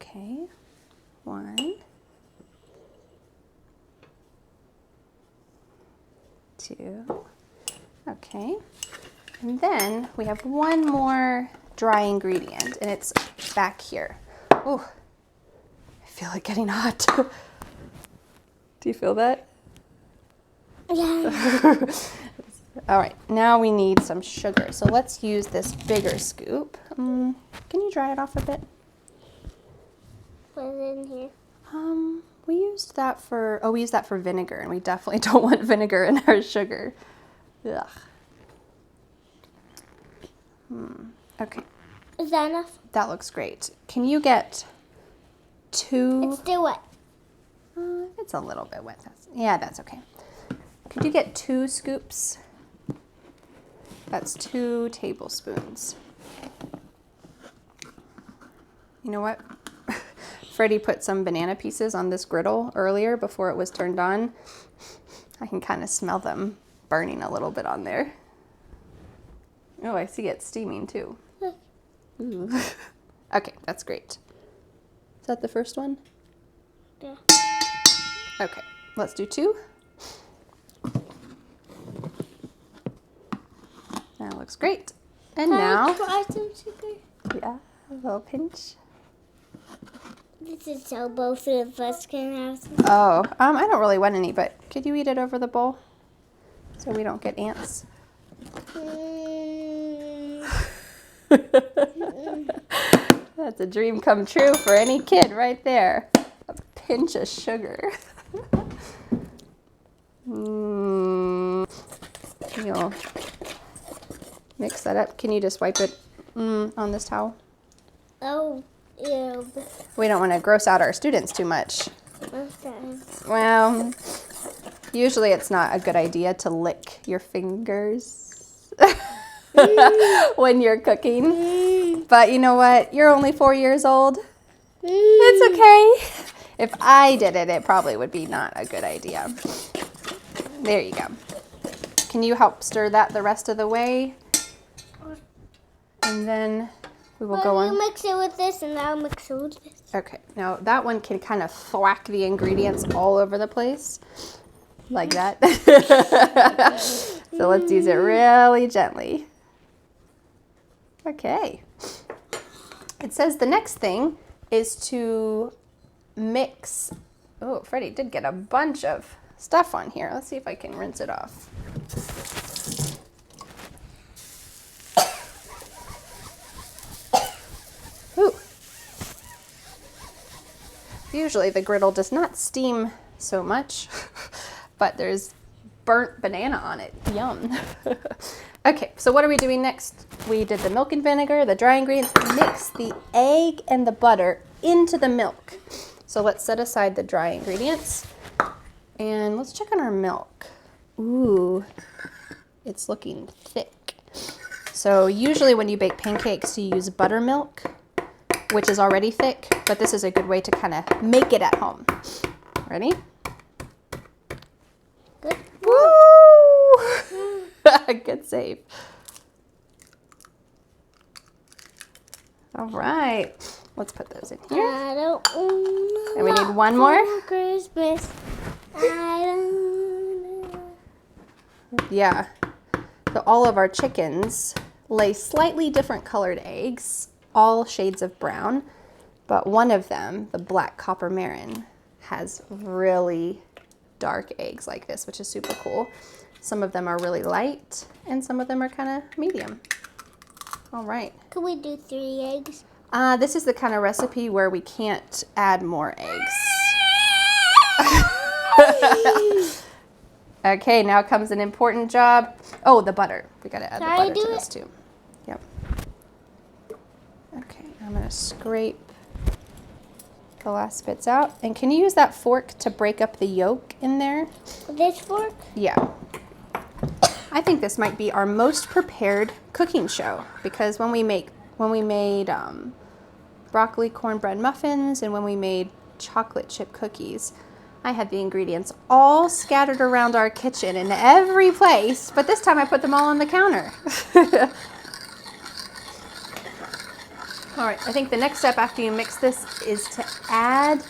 Okay, 1, 2, okay. And then we have 1 more dry ingredient, and it's back here. Ooh, I feel it getting hot. Do you feel that? Yeah. All right, now we need some sugar. So let's use this bigger scoop. Can you dry it off a bit? What's in here? We used that for vinegar, and we definitely don't want vinegar in our sugar. Ugh. Okay, Is that enough? that looks great. Can you get 2? It's still wet. It's a little bit wet. That's okay. Could you get 2 scoops? That's 2 tablespoons. You know what? Freddie put some banana pieces on this griddle earlier before it was turned on. I can kind of smell them burning a little bit on there. Oh, I see it steaming too. Look. Ooh. Okay, that's great. Is that the first one? Yeah. Okay, let's do 2. That looks great. And Can I now, try some sugar? yeah, a little pinch. This is so both of us can have some. Oh, I don't really want any, but could you eat it over the bowl so we don't get ants? That's a dream come true for any kid right there. A pinch of sugar. You'll mix that up. Can you just wipe it on this towel? Oh, ew. We don't want to gross out our students too much. What's that? Well, usually it's not a good idea to lick your fingers. when you're cooking. But you know what? You're only 4 years old. It's okay. If I did it, it probably would be not a good idea. There you go. Can you help stir that the rest of the way? And then we will go on. You mix it with this and I'll mix it with this. Okay, now that one can kind of thwack the ingredients all over the place. Like that. So let's use it really gently. Okay. It says the next thing is to mix. Oh, Freddie did get a bunch of stuff on here. Let's see if I can rinse it off. Ooh. Usually the griddle does not steam so much, but there's burnt banana on it. Yum. Okay, so what are we doing next? We did the milk and vinegar, the dry ingredients. Mix the egg and the butter into the milk. So let's set aside the dry ingredients and let's check on our milk. Ooh, it's looking thick. So usually when you bake pancakes, you use buttermilk, which is already thick, but this is a good way to kind of make it at home. Ready? Good. Woo! Good save. All right, let's put those in here. I don't want And we need one more. Christmas. I don't know. Yeah. So all of our chickens lay slightly different colored eggs, all shades of brown, but one of them, the black copper Marin, has really dark eggs like this, which is super cool. Some of them are really light and some of them are kind of medium. All right. Could we do 3 eggs? This is the kind of recipe where we can't add more eggs. Okay, now comes an important job. Oh, the butter. We gotta add the butter to this too. Yep. Okay, I'm gonna scrape the last bits out. And can you use that fork to break up the yolk in there? This fork? Yeah. I think this might be our most prepared cooking show because when we made broccoli cornbread muffins and when we made chocolate chip cookies, I had the ingredients all scattered around our kitchen in every place, but this time I put them all on the counter. All right, I think the next step after you mix this is to add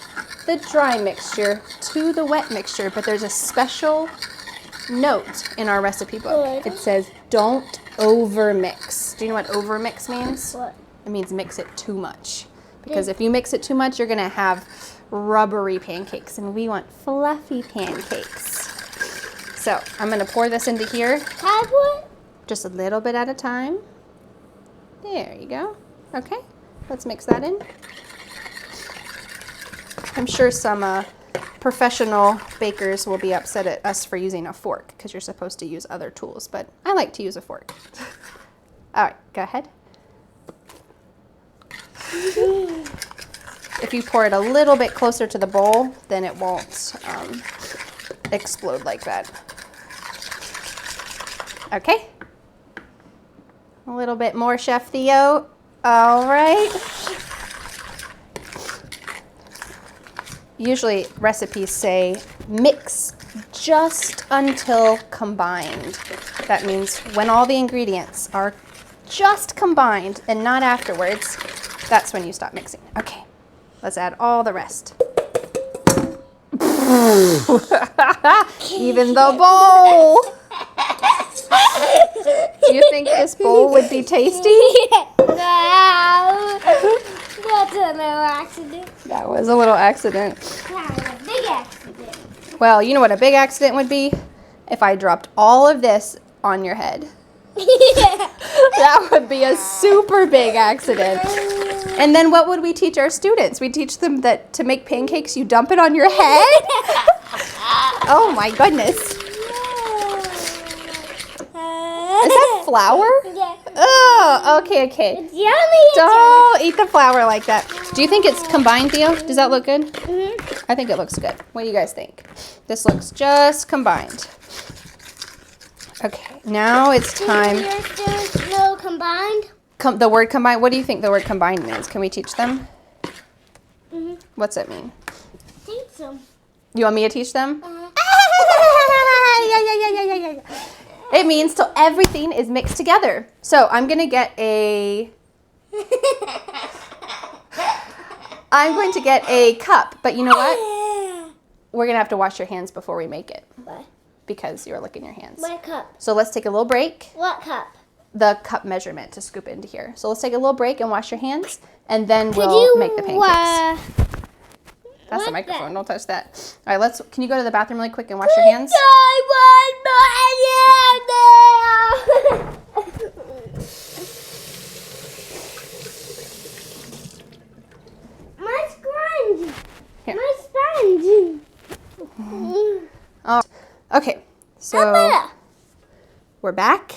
the dry mixture to the wet mixture, but there's a special note in our recipe book. It says don't over mix. Do you know what over mix means? What? It means mix it too much. Because if you mix it too much, you're gonna have rubbery pancakes and we want fluffy pancakes. So I'm gonna pour this into here. Have one? Just a little bit at a time. There you go. Okay, let's mix that in. I'm sure some professional bakers will be upset at us for using a fork because you're supposed to use other tools, but I like to use a fork. All right, go ahead. If you pour it a little bit closer to the bowl, then it won't explode like that. Okay. A little bit more, Chef Theo. All right. Usually recipes say mix just until combined. That means when all the ingredients are just combined and not afterwards, that's when you stop mixing. Okay, let's add all the rest. Even the bowl. Do you think this bowl would be tasty? No. That's a little accident. That was a little accident. That was a big accident. Well, you know what a big accident would be? If I dropped all of this on your head. That would be a super big accident. And then what would we teach our students? We teach them that to make pancakes, you dump it on your head? Oh my goodness. Is that flour? Yeah. Oh, okay. It's yummy. Don't eat the flour like that. Do you think it's combined, Theo? Does that look good? Mm-hmm. I think it looks good. What do you guys think? This looks just combined. Okay, now it's time. No combined. The word combined. What do you think the word combined means? Can we teach them? Mm-hmm. What's it mean? I think so. You want me to teach them? Yeah. It means till everything is mixed together. So I'm gonna get a cup, but you know what? We're gonna have to wash your hands before we make it. What? Because you're licking your hands. What cup? So let's take a little break. What cup? The cup measurement to scoop into here. So let's take a little break and wash your hands, and then we'll make the pancakes. That's the microphone. Don't touch that. All right, can you go to the bathroom really quick and wash your hands? My sponge. Here. My sponge. Oh, okay, so we're back,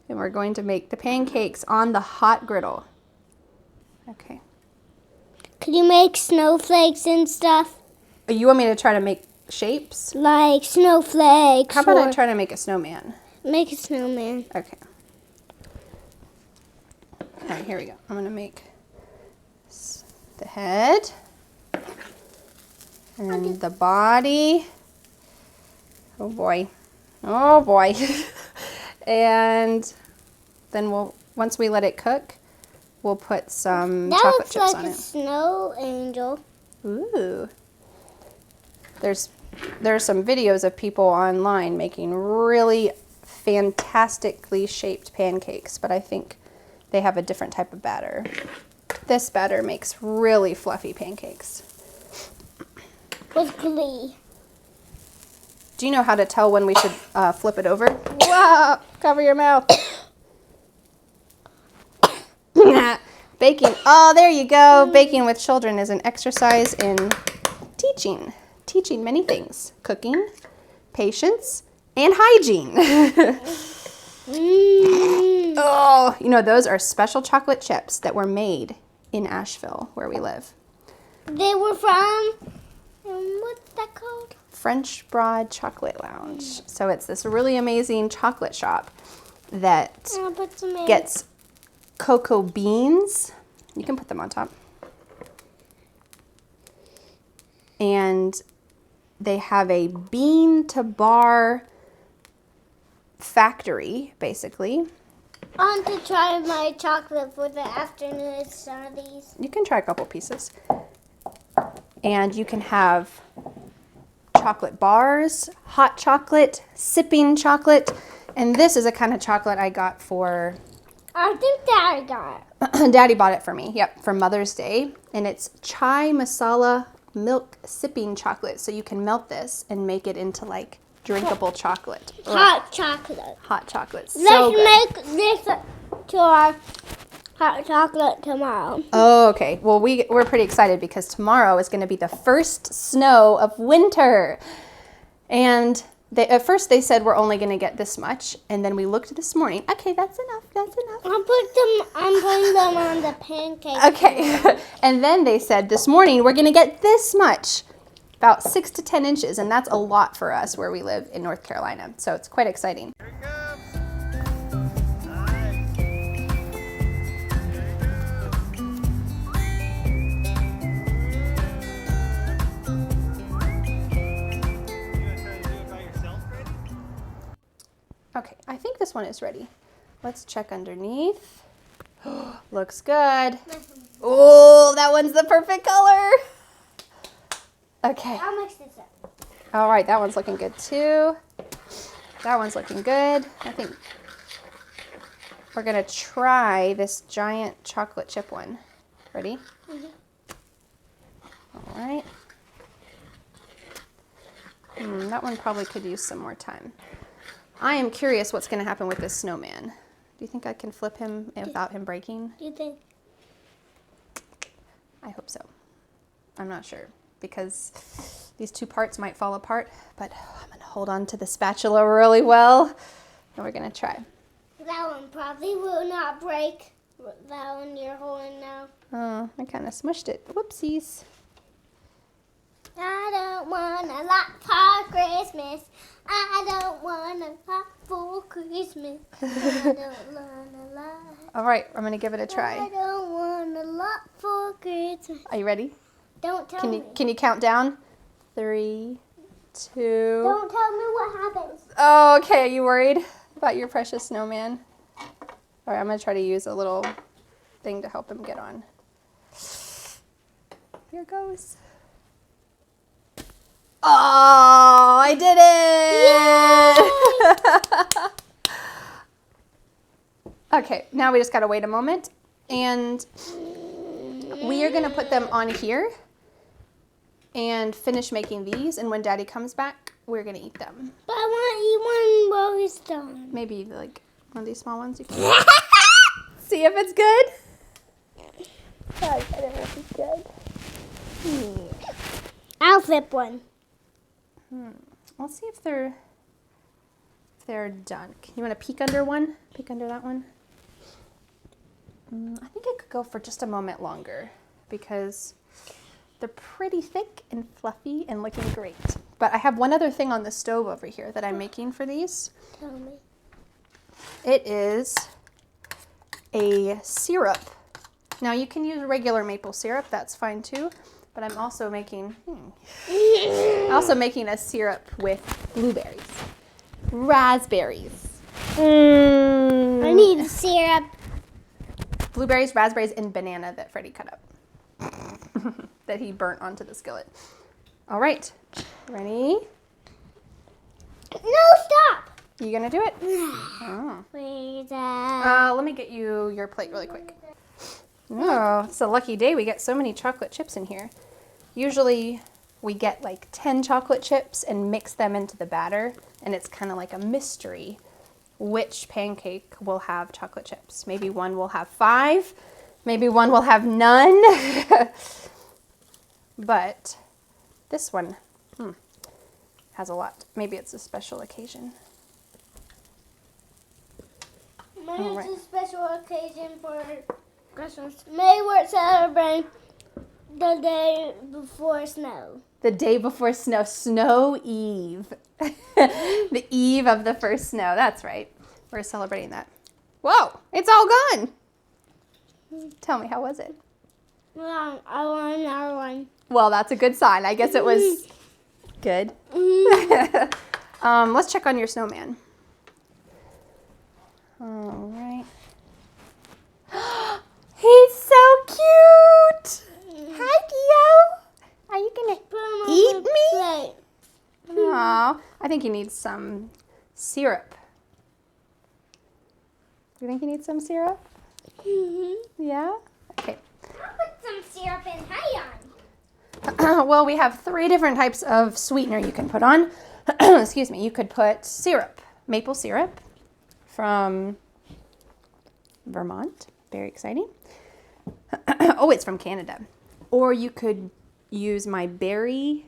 and we're going to make the pancakes on the hot griddle. Okay. Could you make snowflakes and stuff? You want me to try to make shapes? Like snowflakes. How about I try to make a snowman? Make a snowman. Okay. All right, here we go. I'm going to make the head and the body. Oh boy. Oh boy. And then once we let it cook, we'll put some chocolate chips on it. That looks like a snow angel. Ooh. There's some videos of people online making really fantastically shaped pancakes, but I think they have a different type of batter. This batter makes really fluffy pancakes. With glee. Do you know how to tell when we should flip it over? Wow, cover your mouth. Baking. Oh, there you go. Baking with children is an exercise in teaching many things. Cooking, patience, and hygiene. Oh, you know, those are special chocolate chips that were made in Asheville, where we live. They were from, what's that called? French Broad Chocolate Lounge. So it's this really amazing chocolate shop that gets cocoa beans. You can put them on top. And they have a bean to bar factory, basically. I want to try my chocolate for the afternoon studies. You can try a couple pieces. And you can have chocolate bars, hot chocolate, sipping chocolate. And this is a kind of chocolate I got for... I think Daddy got it. Daddy bought it for me, yep, for Mother's Day. And it's chai masala milk sipping chocolate. So you can melt this and make it into like drinkable chocolate. Hot chocolate. Hot chocolate. Let's make this to our hot chocolate tomorrow. Oh, okay. Well, we're pretty excited because tomorrow is going to be the first snow of winter. And at first they said we're only going to get this much. And then we looked this morning. Okay, that's enough. That's enough. I'm putting them on the pancake. Okay. And then they said this morning we're going to get this much. About 6 to 10 inches, and that's a lot for us where we live in North Carolina. So it's quite exciting. Here it comes. Nice. Okay, I think this one is ready. Let's check underneath. Looks good. Oh, that one's the perfect color. Okay. I'll mix this up. All right, that one's looking good too. That one's looking good. I think we're gonna try this giant chocolate chip one. Ready? Mm-hmm. All right. That one probably could use some more time. I am curious what's gonna happen with this snowman. Do you think I can flip him without him breaking? Do you think? I hope so. I'm not sure, because these two parts might fall apart, but I'm gonna hold on to the spatula really well, and we're gonna try. That one probably will not break. That one you're holding now. Oh, I kind of smushed it. Whoopsies. I don't want a lot for Christmas. I don't want a lot for Christmas. I don't want a lot. All right, I'm gonna give it a I try. don't want a lot for Christmas. Are you ready? Don't tell me. Can you count down? 3, 2. Don't tell me what happens. Oh, okay. Are you worried about your precious snowman? All right, I'm gonna try to use a little thing to help him get on. Here goes. Oh, I did it! Okay, now we just gotta wait a moment, and we are gonna put them on here and finish making these, and when Daddy comes back, we're gonna eat them. But I want to eat one while he's done. Maybe like one of these small ones you can see if it's good. I bet it will be good. I'll flip one. Let's see if they're done. You want to peek under one? Peek under that one? I think it could go for just a moment longer because they're pretty thick and fluffy and looking great. But I have one other thing on the stove over here that I'm making for these. Tell me. It is a syrup. Now you can use regular maple syrup, that's fine too. But I'm also making a syrup with blueberries, raspberries. I need syrup. Blueberries, raspberries, and banana that Freddie cut up. That he burnt onto the skillet. All right, ready? No, stop. You gonna do it? Oh. Where's that? Let me get you your plate really quick. Oh, it's a lucky day. We get so many chocolate chips in here. Usually we get like 10 chocolate chips and mix them into the batter, and it's kind of like a mystery which pancake will have chocolate chips. Maybe one will have 5, maybe one will have none. But this one has a lot. Maybe it's a special occasion. Maybe right. it's a special occasion for Christmas. Maybe we're celebrating the day before snow. The day before snow, Snow Eve. The eve of the first snow, that's right. We're celebrating that. Whoa, it's all gone. Tell me, how was it? I want another one. Well, that's a good sign. I guess it was good. Let's check on your snowman. All right. He's so cute. Hi, Dio. Are you gonna eat me? Aw, I think he needs some syrup. You think he needs some syrup? Yeah? Okay. I'll put some syrup in Hayon. Well, we have 3 different types of sweetener you can put on. Excuse me. You could put syrup, maple syrup from Vermont. Very exciting. Oh, it's from Canada. Or you could use my berry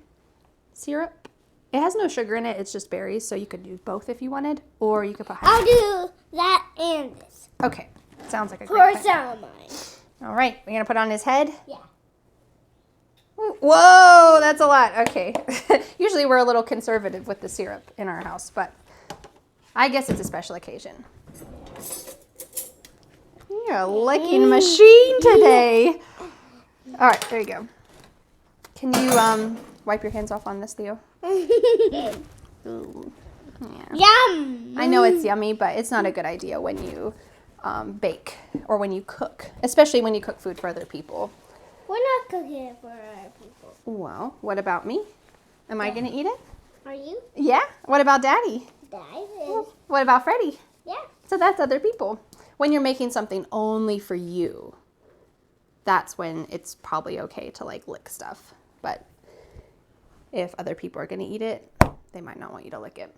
syrup. It has no sugar in it. It's just berries, so you could do both if you wanted. Or you could put honey. I'll do that and this. Okay. Sounds like a For great plan. some of mine. All right. We're going to put on his head? Yeah. Whoa, that's a lot. Okay. Usually we're a little conservative with the syrup in our house, but I guess it's a special occasion. You're a licking machine today. All right, there you go. Can you wipe your hands off on this, Theo? Ooh. Yeah. Yum. I know it's yummy, but it's not a good idea when you bake or when you cook, especially when you cook food for other people. We're not cooking it for other people. Well, what about me? Am I going to eat it? Are you? Yeah. What about Daddy? That is. What about Freddie? Yeah. So that's other people. When you're making something only for you, that's when it's probably okay to like lick stuff. But if other people are going to eat it, they might not want you to lick it.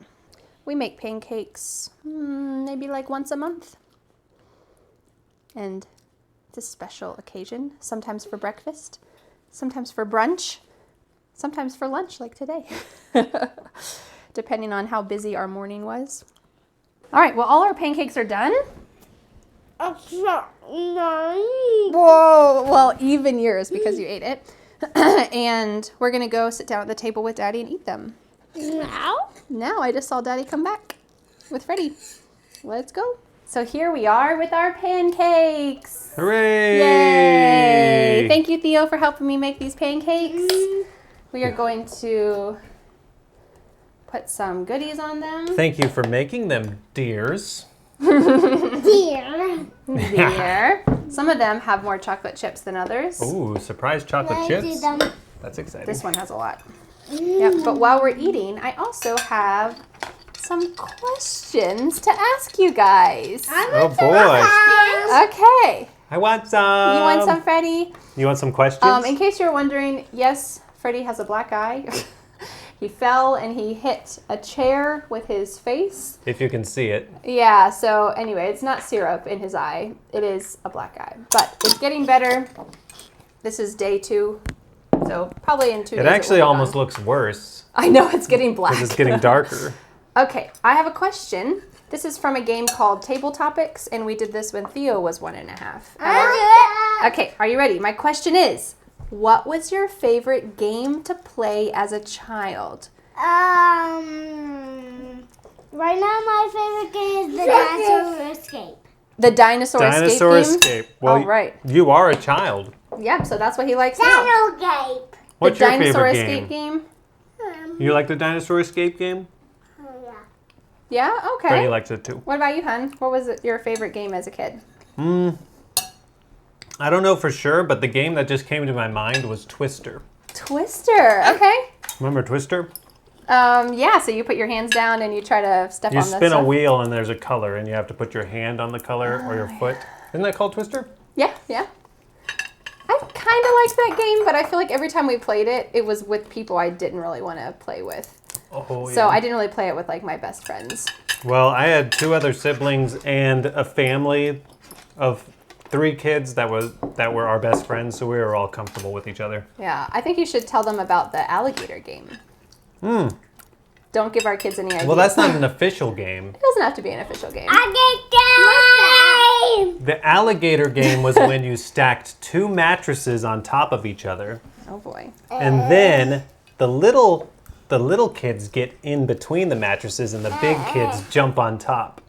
We make pancakes maybe like once a month. And it's a special occasion, sometimes for breakfast, sometimes for brunch, sometimes for lunch like today, depending on how busy our morning was. All right, well, all our pancakes are done. Whoa, well, even yours because you ate it. And we're going to go sit down at the table with Daddy and eat them. Now? Now, I just saw Daddy come back. with Freddie. Let's go. So here we are with our pancakes. Hooray! Yay! Thank you, Theo, for helping me make these pancakes. We are going to put some goodies on them. Thank you for making them, dears. Dear. There. Some of them have more chocolate chips than others. Ooh, surprise chocolate Let's do chips. them. That's exciting. This one has a lot. Yep. But while we're eating, I also have some questions to ask you guys. Oh boy. Okay. I want some. You want some, Freddie? You want some questions? In case you're wondering, yes, Freddie has a black eye. He fell and he hit a chair with his face. If you can see it. Yeah, so anyway, it's not syrup in his eye. It is a black eye. But it's getting better. This is day 2. So probably in 2 days. It actually will be almost gone. looks worse I know, it's getting black. because it's getting darker. Okay, I have a question. This is from a game called Table Topics, and we did this when Theo was 1.5. Okay, are you ready? My question is, what was your favorite game to play as a child? Right now my favorite game is the Dinosaur Escape. The Dinosaur Dinosaur Escape game? Escape. Well, All right. You are a child. Yep, so that's what he likes now. Dino Escape. What's The your Dinosaur favorite Escape game? game? You like the Dinosaur Escape game? Yeah, okay. Freddie likes it too. What about you, hun? What was your favorite game as a kid? I don't know for sure, but the game that just came to my mind was Twister. Twister, okay. Remember Twister? Yeah, so you put your hands down and you try to step You on the spin a stuff. wheel and there's a color and you have to put your hand on the color or your foot. Isn't that called Twister? Yeah, yeah. I kind of liked that game, but I feel like every time we played it, it was with people I didn't really want to play with. Oh, So I didn't really play it with like my best friends. Well, I had 2 other siblings and a family of 3 kids that were our best friends, so we were all comfortable with each other. Yeah, I think you should tell them about the alligator game. Don't give our kids any ideas. Well, that's not an official game. It doesn't have to be an official game. The alligator game was when you stacked 2 mattresses on top of each other, Oh boy. and then the little kids get in between the mattresses and the big kids jump on top.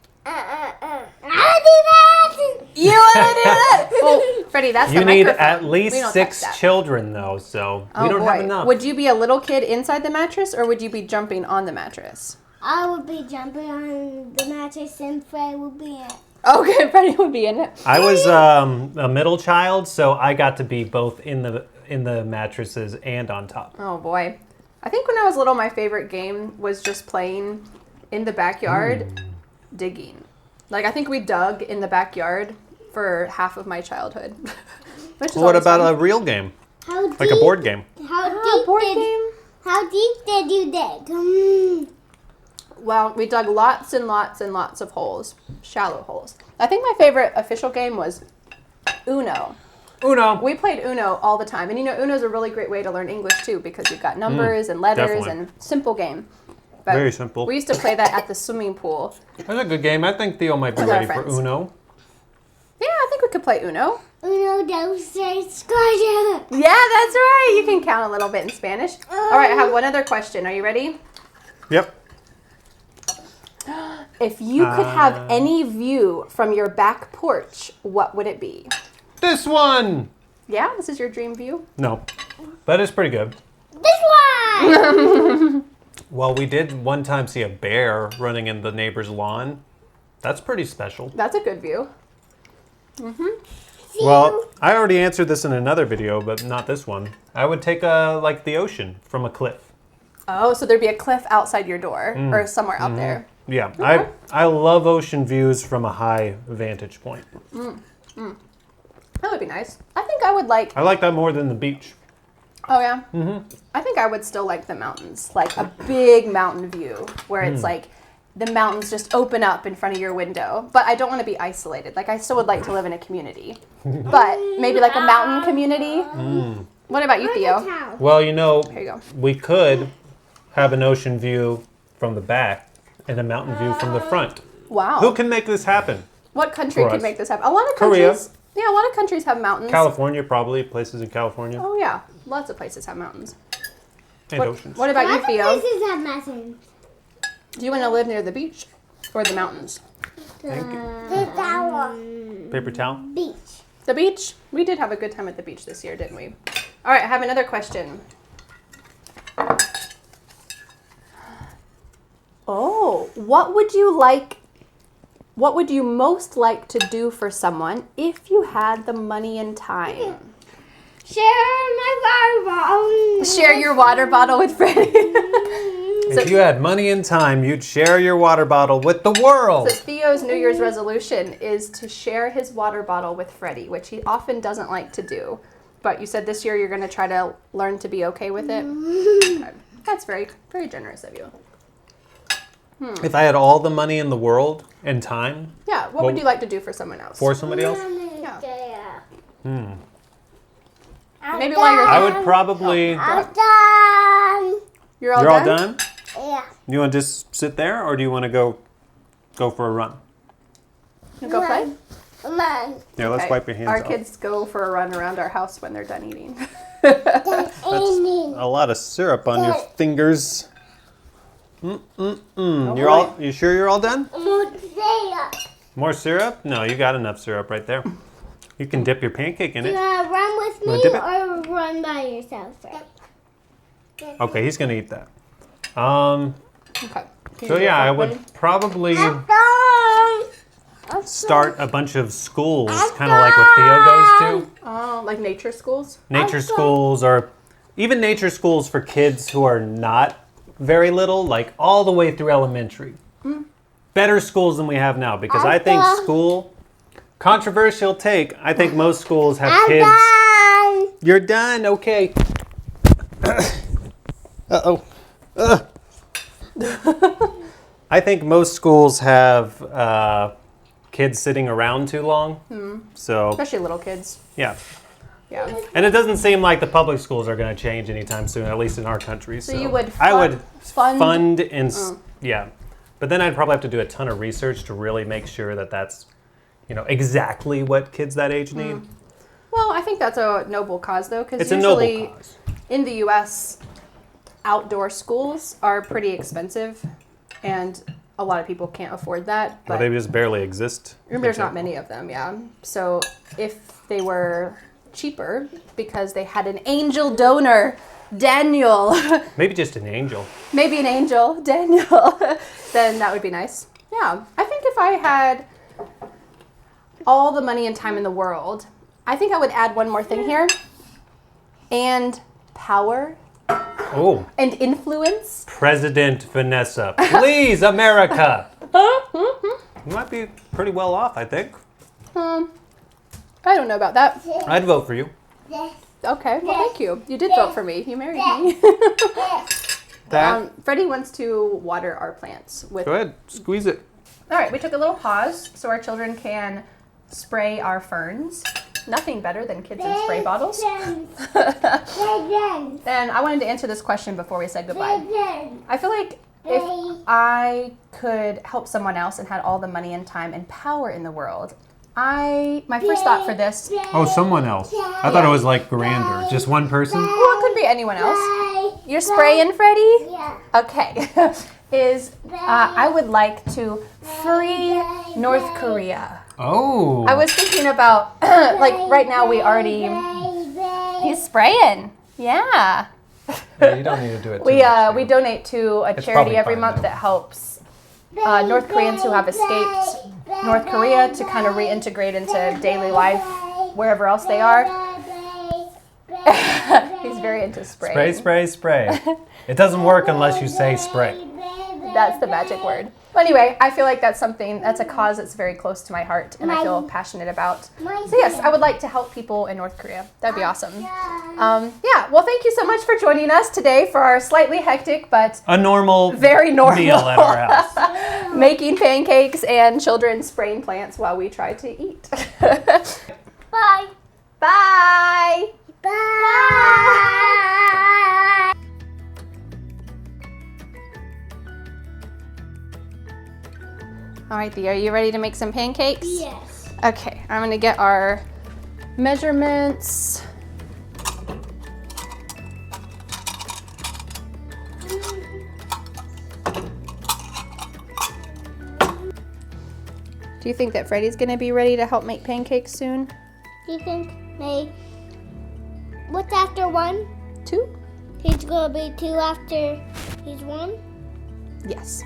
You want to do that? Well, Freddie, that's You the need microphone. at We least don't 6 touch that. children though, so we Oh, don't boy. have enough. Would you be a little kid inside the mattress, or would you be jumping on the mattress? I would be jumping on the mattress and Fred would be in. Okay, Freddie would be in it. I was a middle child, so I got to be both in the mattresses and on top. Oh boy. I think when I was little, my favorite game was just playing in the backyard, digging. Like, I think we dug in the backyard for half of my childhood. Which is What always about fun. a real game, How deep? like a board game? How board deep game? How deep did you dig? Well, we dug lots and lots and lots of holes, shallow holes. I think my favorite official game was Uno. Uno. We played Uno all the time. And you know, Uno's a really great way to learn English too, because you've got numbers and letters definitely. and simple game. But Very simple. We used to play that at the swimming pool. That's a good game. I think Theo might be With our ready for friends. Uno. Yeah, I think we could play Uno. Uno, dos, tres, cuatro. Yeah, that's right. You can count a little bit in Spanish. All right, I have one other question. Are you ready? Yep. If you could have any view from your back porch, what would it be? This one. Yeah, this is your dream view. No, but it's pretty good. This one. Well, we did one time see a bear running in the neighbor's lawn. That's pretty special. That's a good view. Well, I already answered this in another video, but not this one. I would take like the ocean from a cliff. Oh, so there'd be a cliff outside your door or somewhere out there. Yeah, I love ocean views from a high vantage point. That would be nice. I think I would like. I like that more than the beach. Oh yeah. I think I would still like the mountains, like a big mountain view where it's like the mountains just open up in front of your window. But I don't want to be isolated. Like, I still would like to live in a community, but maybe like a mountain community. What about you, Theo? Well, you know, Here you go. we could have an ocean view from the back and a mountain view from the front. Wow. Who can make this happen? What country For could us? make this happen? A lot of Korea. countries. Yeah, a lot of countries have mountains. California, probably. Places in California. Oh yeah, lots of places have mountains. And oceans. What about you, Lots of Theo? places have mountains. Do you want to live near the beach? or the mountains? The tower. Paper towel? Beach. The beach? We did have a good time at the beach this year, didn't we? All right, I have another question. Oh, what would you most like to do for someone if you had the money and time? Share my water bottle. Share your water bottle with Freddie. If you had money and time, you'd share your water bottle with the world. So Theo's New Year's resolution is to share his water bottle with Freddie, which he often doesn't like to do. But you said this year you're going to try to learn to be okay with it. Okay. That's very, very generous of you. If I had all the money in the world and time Yeah, what would you like to do for someone else? for somebody else, Maybe while you're I would probably... I'm done. You're all You're all done? done? Yeah. You want to just sit there, or do you want to go for a run? You go play? Come on. Yeah, let's Okay. wipe your hands Our off. kids go for a run around our house when they're done eating. Amy. A lot of syrup on your fingers. Oh, You sure you're all done? Mosaic. More syrup? No, you got enough syrup right there. You can dip your pancake in Do you it. want to run with Wanna me dip it? or run by yourself? Okay, he's gonna eat that. Okay. So yeah, I would probably Done. start a bunch of schools, kind of like what Theo goes to. Oh, like nature schools? Nature schools, or even nature schools for kids who are not very little, like all the way through elementary. Better schools than we have now, because I think school, controversial take, I think most schools have kids. Done. You're done, okay. Uh-oh. I think most schools have kids sitting around too long. So, Especially little kids. yeah. Yeah. And it doesn't seem like the public schools are going to change anytime soon, at least in our country. So, you would I would fund- fund and yeah, but then I'd probably have to do a ton of research to really make sure that that's, exactly what kids that age need. Well, I think that's a noble cause, though, because It's a noble usually cause. in the U.S., outdoor schools are pretty expensive, and a lot of people can't afford that. Well, But they just barely exist. there's not many of them, yeah. So if they were cheaper because they had an angel donor, Daniel, Maybe just an angel. maybe an angel, Daniel, then that would be nice. Yeah, I think if I had all the money and time in the world, I think I would add one more thing here. And power Oh, and influence. President Vanessa. Please, America. You might be pretty well off, I think. I don't know about that. I'd vote for you. Okay, well, thank you. You did vote for me. You married me. That. Freddie wants to water our plants with. Go ahead, squeeze it. All right, we took a little pause so our children can spray our ferns. Nothing better than kids in spray bottles. And I wanted to answer this question before we said goodbye. I feel like if I could help someone else and had all the money and time and power in the world, my first thought for this, Oh, someone else. I thought it was like grander. Just one person? well, it could be anyone else. You're spraying, Freddie? Yeah. Okay. I would like to free North Korea. Oh. I was thinking about, like right now he's spraying. Yeah. Yeah, you don't need to do it too We much, donate to a It's charity probably every fine, month though. that helps North Koreans who have escaped North Korea to kind of reintegrate into daily life wherever else they are. He's very into spraying. Spray, spray, spray. It doesn't work unless you say spray. That's the magic word. But anyway, I feel like that's a cause that's very close to my heart and I feel passionate about. So yes, I would like to help people in North Korea. That'd be awesome. Yeah, well, thank you so much for joining us today for our slightly hectic but A normal very normal meal at our house. making pancakes and children spraying plants while we try to eat. Bye. Bye! Bye. All right, Thea, are you ready to make some pancakes? Yes. Okay, I'm gonna get our measurements. Do you think that Freddie's gonna be ready to help make pancakes soon? Do you think what's after 1? 2? He's gonna be 2 after he's 1? Yes.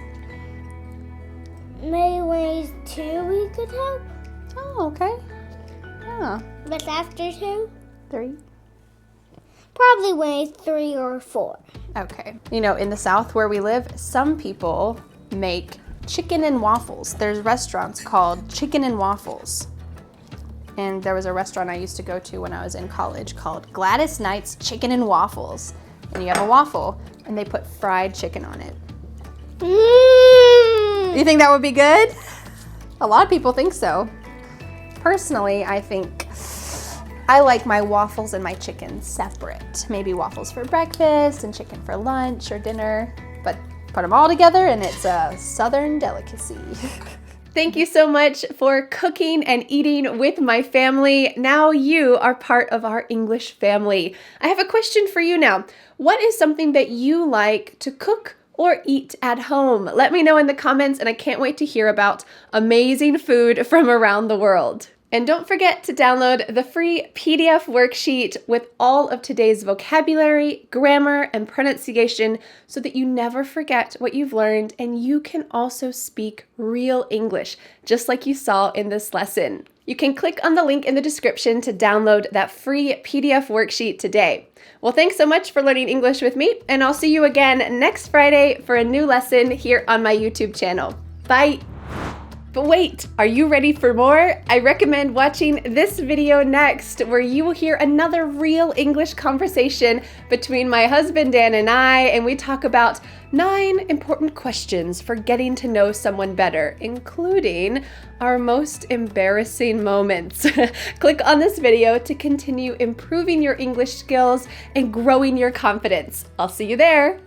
Maybe when he's 2 we could help. Oh, okay. Yeah. But after 2? 3. Probably when he's 3 or 4. Okay. You know, in the South where we live, some people make chicken and waffles. There's restaurants called Chicken and Waffles. And there was a restaurant I used to go to when I was in college called Gladys Knight's Chicken and Waffles. And you have a waffle, and they put fried chicken on it. You think that would be good? A lot of people think so. Personally, I think I like my waffles and my chicken separate. Maybe waffles for breakfast and chicken for lunch or dinner, but put them all together and it's a Southern delicacy. Thank you so much for cooking and eating with my family. Now you are part of our English family. I have a question for you now. What is something that you like to cook or eat at home? Let me know in the comments, and I can't wait to hear about amazing food from around the world. And don't forget to download the free PDF worksheet with all of today's vocabulary, grammar, and pronunciation so that you never forget what you've learned and you can also speak real English, just like you saw in this lesson. You can click on the link in the description to download that free PDF worksheet today. Well, thanks so much for learning English with me, and I'll see you again next Friday for a new lesson here on my YouTube channel. Bye! But wait, are you ready for more? I recommend watching this video next, where you will hear another real English conversation between my husband Dan and I, and we talk about 9 important questions for getting to know someone better, including our most embarrassing moments. Click on this video to continue improving your English skills and growing your confidence. I'll see you there.